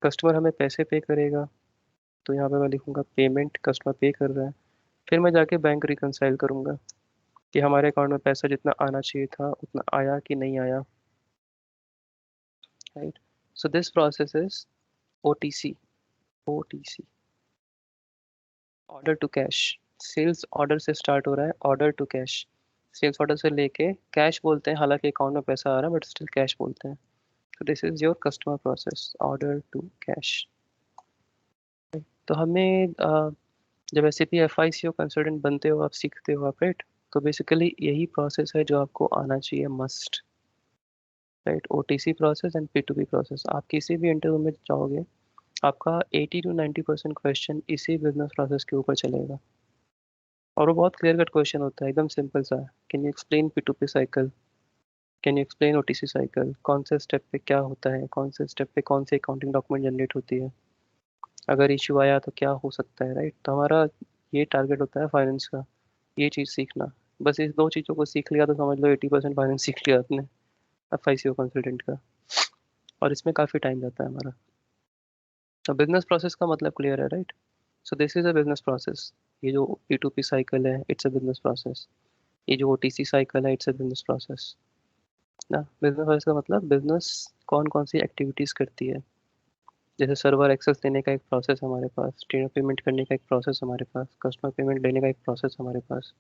कस्टमर हमें पैसे पे करेगा, तो यहाँ पे मैं लिखूंगा पेमेंट, कस्टमर पे कर रहा है। फिर मैं जाके बैंक रिकंसाइल करूंगा कि हमारे अकाउंट में पैसा जितना आना चाहिए था उतना आया कि नहीं आया, right. So this process is OTC. OTC, order to cash. Sales order से स्टार्ट हो रहा है, order to cash. Sales order से लेके कैश बोलते हैं, हालांकि अकाउंट में पैसा आ रहा है बट स्टिल कैश बोलते हैं। तो this is your customer process, order to cash. तो हमें जब S A P F I C O consultant बनते हो, आप सीखते हो आप, राइट। तो बेसिकली यही प्रोसेस है जो आपको आना चाहिए, must, right. O T C process and P to P process. आप किसी भी इंटरव्यू में जाओगे, आपका 80 to 90% क्वेश्चन इसी बिजनेस प्रोसेस के ऊपर चलेगा। और वो बहुत क्लियर कट क्वेश्चन होता है, एकदम सिंपल सा है। Can you explain P to P cycle, can you explain O T C cycle, कौन से स्टेप पे क्या होता है, कौन से स्टेप पे कौन सी अकाउंटिंग डॉक्यूमेंट जनरेट होती है, अगर इशू आया तो क्या हो सकता है, राइट। तो हमारा ये टारगेट होता है फाइनेंस का, ये चीज़ सीखना। बस इस दो चीज़ों को सीख लिया तो समझ लो 80% फाइनेंस सीख लिया आपने, F I C O consultant का। और इसमें काफ़ी टाइम जाता है हमारा। तो बिजनेस प्रोसेस का मतलब क्लियर है, right. So this is a business process. ये जो पी टू पी साइकिल है, इट्स अ बिजनेस प्रोसेस। ये जो ओ टी सी साइकिल है, इट्स अ बिजनेस प्रोसेस ना। बिजनेस प्रोसेस का मतलब बिजनेस कौन कौन सी एक्टिविटीज़ करती है। जैसे सर्वर एक्सेस लेने का एक प्रोसेस हमारे पास, ट्रेनर पेमेंट करने का एक प्रोसेस हमारे पास, कस्टमर पेमेंट लेने का एक प्रोसेस हमारे पास।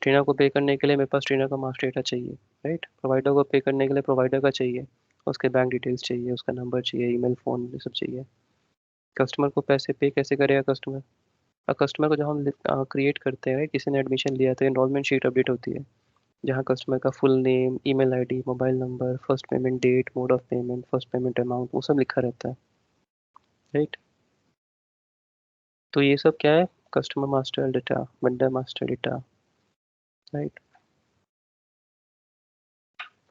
ट्रेनर को पे करने के लिए मेरे पास ट्रेनर का मास्टर डेटा चाहिए, राइट। प्रोवाइडर को पे करने के लिए प्रोवाइडर का चाहिए, उसके बैंक डिटेल्स चाहिए, उसका नंबर चाहिए, ईमेल, फ़ोन, ये सब चाहिए। कस्टमर को पैसे पे कैसे करेगा कस्टमर। और कस्टमर को जब हम क्रिएट करते हैं, किसी ने एडमिशन लिया तो एनरोलमेंट शीट अपडेट होती है, जहाँ कस्टमर का full name, email ID, mobile number, first payment date, mode of payment, first payment amount, वो सब लिखा रहता है, राइट। तो ये सब क्या है, customer master data, vendor master data, right.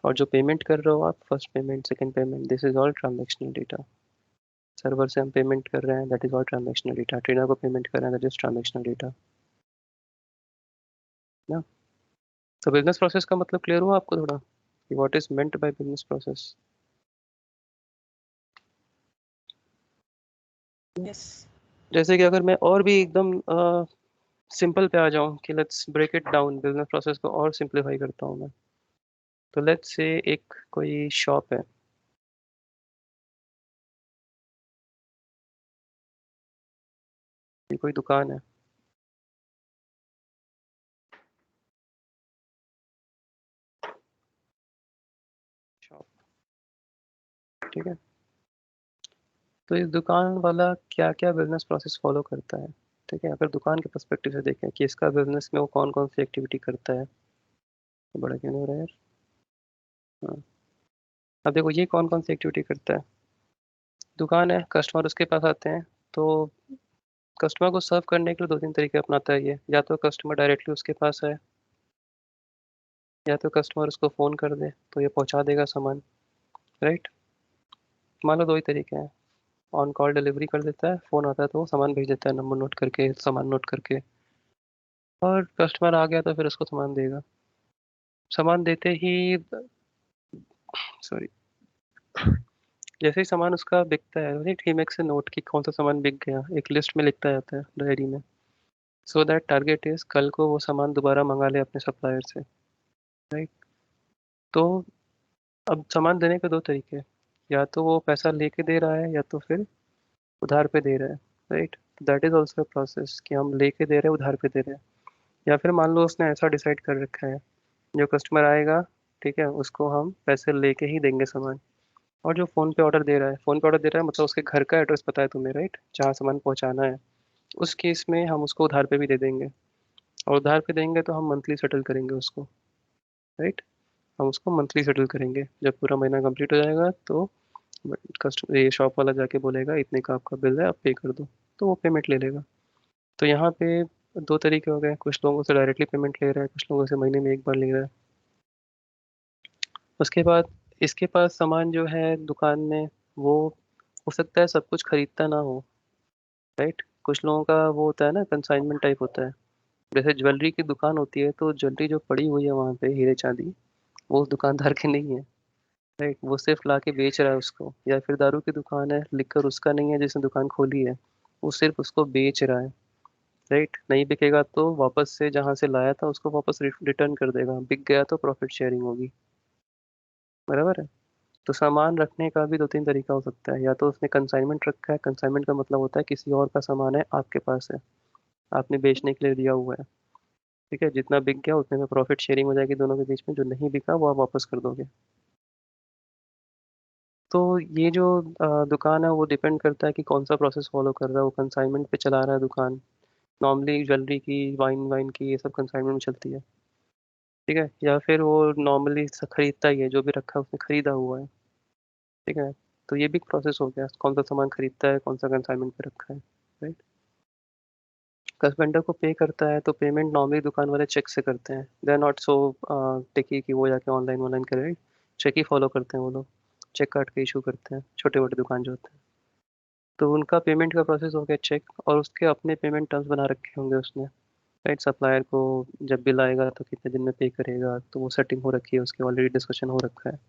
और जो पेमेंट कर रहे हो आप, first payment, second payment, this is all transactional data. Server से हम पेमेंट कर रहे हैं, that is all transactional data. Trainer को पेमेंट कर रहे हैं, दैट इज ट्रांजेक्शनल डेटा ना। तो बिजनेस प्रोसेस का मतलब क्लियर हुआ आपको थोड़ा, कि what is meant by business process. Yes. जैसे कि अगर मैं और भी एकदम सिंपल पे आ जाऊं कि let's break it down, business process को और सिंप्लीफाई करता हूं मैं। तो लेट्स से एक कोई शॉप है, ये कोई दुकान है, शॉप, ठीक है। तो इस दुकान वाला क्या क्या बिजनेस प्रोसेस फॉलो करता है, ठीक है। अगर दुकान के पर्सपेक्टिव से देखें कि इसका बिजनेस में वो कौन कौन सी एक्टिविटी करता है, तो बड़ा क्यों नहीं हो रहा है यार। हाँ, अब देखो ये कौन कौन सी एक्टिविटी करता है। दुकान है, कस्टमर उसके पास आते हैं, तो कस्टमर को सर्व करने के लिए 2-3 तरीके अपनाता है ये। या तो कस्टमर डायरेक्टली उसके पास आए, या तो कस्टमर उसको फ़ोन कर दे तो ये पहुंचा देगा सामान, राइट। मान लो 2 ही तरीके हैं। ऑन कॉल डिलीवरी कर देता है, फ़ोन आता है तो वो सामान भेज देता है नंबर नोट करके, सामान नोट करके, और कस्टमर आ गया तो फिर उसको सामान देगा। सामान देते ही, सॉरी, जैसे ही सामान उसका बिकता है, right, he makes a note कि कौन सा सामान बिक गया, एक लिस्ट में लिखता जाता है डायरी में, सो दैट टारगेट इज कल को वो सामान दोबारा मंगा ले अपने सप्लायर से, राइट। तो अब सामान देने के 2 तरीके हैं, या तो वो पैसा लेके दे रहा है या तो फिर उधार पे दे रहा है, right. That is also process कि हम लेके दे रहे हैं, उधार पे दे रहे हैं। या फिर मान लो उसने ऐसा डिसाइड कर रखा है, जो कस्टमर आएगा, ठीक है, उसको हम पैसे लेके ही देंगे सामान। और जो फ़ोन पे ऑर्डर दे रहा है, फ़ोन पे ऑर्डर दे रहा है मतलब उसके घर का एड्रेस पता है तुम्हें, राइट, जहाँ सामान पहुँचाना है, उस केस में हम उसको उधार पे भी दे देंगे। और उधार पे देंगे तो हम मंथली सेटल करेंगे उसको, राइट। हम उसको मंथली सेटल करेंगे, जब पूरा महीना कंप्लीट हो जाएगा तो कस्टमर, ये शॉप वाला जाके बोलेगा इतने का आपका बिल है, आप पे कर दो, तो वो पेमेंट ले लेगा। तो यहाँ पे 2 तरीके हो गए, कुछ लोगों से डायरेक्टली पेमेंट ले रहा है, कुछ लोगों से महीने में 1 बार ले रहा है। उसके बाद इसके पास सामान जो है दुकान में, वो हो सकता है सब कुछ खरीदता ना हो, राइट। कुछ लोगों का वो होता है ना, कंसाइनमेंट टाइप होता है। जैसे ज्वेलरी की दुकान होती है, तो ज्वेलरी जो पड़ी हुई है वहाँ पे, हीरे चांदी, वो उस दुकानदार की नहीं है, राइट, वो सिर्फ ला के बेच रहा है उसको। या फिर दारू की दुकान है, लिकर उसका नहीं है जिसने दुकान खोली है, वो सिर्फ उसको बेच रहा है, राइट। नहीं बिकेगा तो वापस से जहाँ से लाया था उसको वापस रिटर्न कर देगा, बिक गया तो प्रॉफिट शेयरिंग होगी, बराबर है। तो सामान रखने का भी 2-3 तरीका हो सकता है, या तो उसने कंसाइनमेंट रखा है, कंसाइनमेंट का मतलब होता है किसी और का सामान है आपके पास है, आपने बेचने के लिए दिया हुआ है, ठीक है, जितना बिक गया उतने में प्रॉफिट शेयरिंग हो जाएगी दोनों के बीच में, जो नहीं बिका वो आप वापस कर दोगे। तो ये जो दुकान है वो डिपेंड करता है कि कौन सा प्रोसेस फॉलो कर रहा है, वो कंसाइनमेंट पे चला रहा है दुकान। नॉर्मली ज्वेलरी की, वाइन वाइन की, ये सब कंसाइनमेंट में चलती है, ठीक है। या फिर वो नॉर्मली खरीदता ही है, जो भी रखा है उसने खरीदा हुआ है, ठीक है। तो ये भी प्रोसेस हो गया, कौन सा सामान खरीदता है, कौन सा कंसाइनमेंट पे रखा है, राइट। वेंडर को पे करता है तो पेमेंट नॉर्मली दुकान वाले चेक से करते हैं, दे आर नॉट सो टेकी कि वो जाके ऑनलाइन ऑनलाइन करे, चेक ही फॉलो करते हैं वो लोग, चेक काट के इशू करते हैं, छोटे मोटे दुकान जो होते हैं। तो उनका पेमेंट का प्रोसेस हो गया चेक, और उसके अपने पेमेंट टर्म्स बना रखे होंगे उसने, राइट। सप्लायर को जब बिल आएगा तो कितने दिन में पे करेगा, तो वो सेटिंग हो रखी है उसकी, ऑलरेडी डिस्कशन हो रखा है।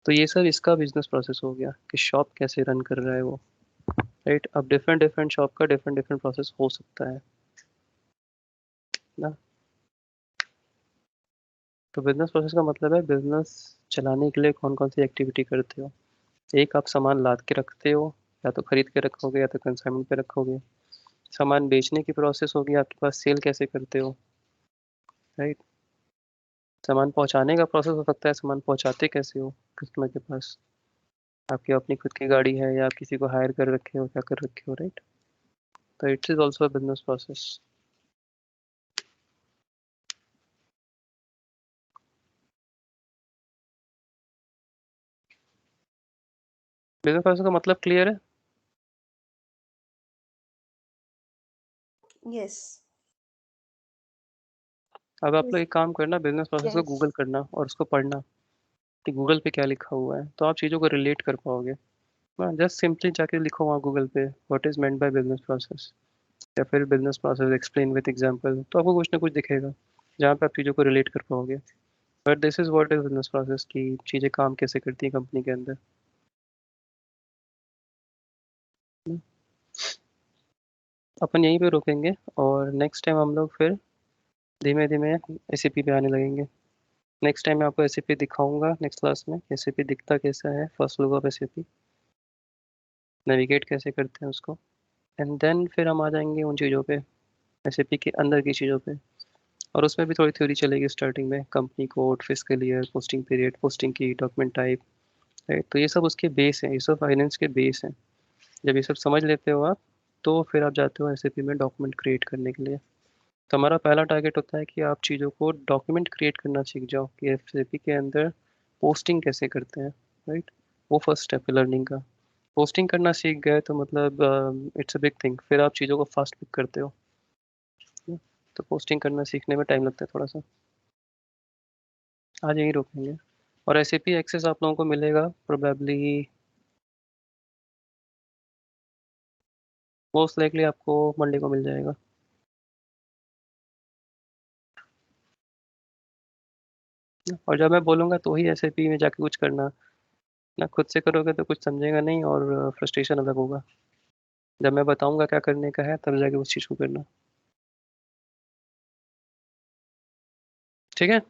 तो ये सब इसका बिजनेस प्रोसेस हो गया कि शॉप कैसे रन कर रहा है वो, राइट। अब डिफरेंट डिफरेंट शॉप का डिफरेंट डिफरेंट प्रोसेस हो सकता है ना। तो बिजनेस प्रोसेस का मतलब है बिजनेस चलाने के लिए कौन कौन सी एक्टिविटी करते हो। एक, आप सामान लाद के रखते हो, या तो खरीद के रखोगे या तो कंसाइनमेंट पे रखोगे। सामान बेचने की प्रोसेस होगी, आपके पास सेल कैसे करते हो, राइट। सामान पहुंचाने का प्रोसेस हो सकता है, सामान पहुंचाते कैसे हो कस्टमर के पास, आपकी अपनी खुद की गाड़ी है या आप किसी को हायर कर रखे हो, क्या कर रखे हो, राइट। तो it is also a business process. Business process का मतलब क्लियर है। यस। अब आप लोग एक काम करना, बिजनेस प्रोसेस को यस। गूगल करना और उसको पढ़ना कि गूगल पे क्या लिखा हुआ है, तो आप चीज़ों को रिलेट कर पाओगे। हाँ, जस्ट सिंपली जाके लिखो वहाँ गूगल पे, what is meant by business process, या फिर business process explain with example, तो आपको कुछ ना कुछ दिखेगा जहाँ पे आप चीज़ों को रिलेट कर पाओगे। But this is what is business process, की चीज़ें काम कैसे करती हैं कंपनी के अंदर। अपन यहीं पे रुकेंगे, और नेक्स्ट टाइम हम लोग फिर धीमे धीमे एसीपी पे आने लगेंगे। नेक्स्ट टाइम मैं आपको एसीपी दिखाऊंगा नेक्स्ट क्लास में, एसीपी दिखता कैसा है, first look of ACP, navigate कैसे करते हैं उसको। एंड देन फिर हम आ जाएंगे उन चीज़ों पे, एसीपी के अंदर की चीज़ों पे। और उसमें भी थोड़ी थ्योरी चलेगी स्टार्टिंग में, company code, fiscal year, posting period, posting की, डॉक्यूमेंट टाइप, राइट। तो ये सब उसके बेस हैं, ये सब फाइनेंस के बेस हैं। जब ये सब समझ लेते हो आप, तो फिर आप जाते हो एसएपी में डॉक्यूमेंट क्रिएट करने के लिए। तो हमारा पहला टारगेट होता है कि आप चीज़ों को डॉक्यूमेंट क्रिएट करना सीख जाओ कि एसएपी के अंदर पोस्टिंग कैसे करते हैं, राइट। वो फर्स्ट स्टेप है लर्निंग का। पोस्टिंग करना सीख गए तो मतलब इट्स अ बिग थिंग, फिर आप चीज़ों को फास्ट पिक करते हो। तो पोस्टिंग करना सीखने में टाइम लगता है थोड़ा सा। आज यहीं रोकेंगे। और SAP एक्सेस आप लोगों को मिलेगा प्रोबेबली, मोस्ट लाइकली आपको मंडे को मिल जाएगा। और जब मैं बोलूँगा तो ही SAP में जाके कुछ करना, ना खुद से करोगे तो कुछ समझेगा नहीं और फ्रस्ट्रेशन अलग होगा। जब मैं बताऊँगा क्या करने का है तब जाके उस चीज़ को करना। ठीक है।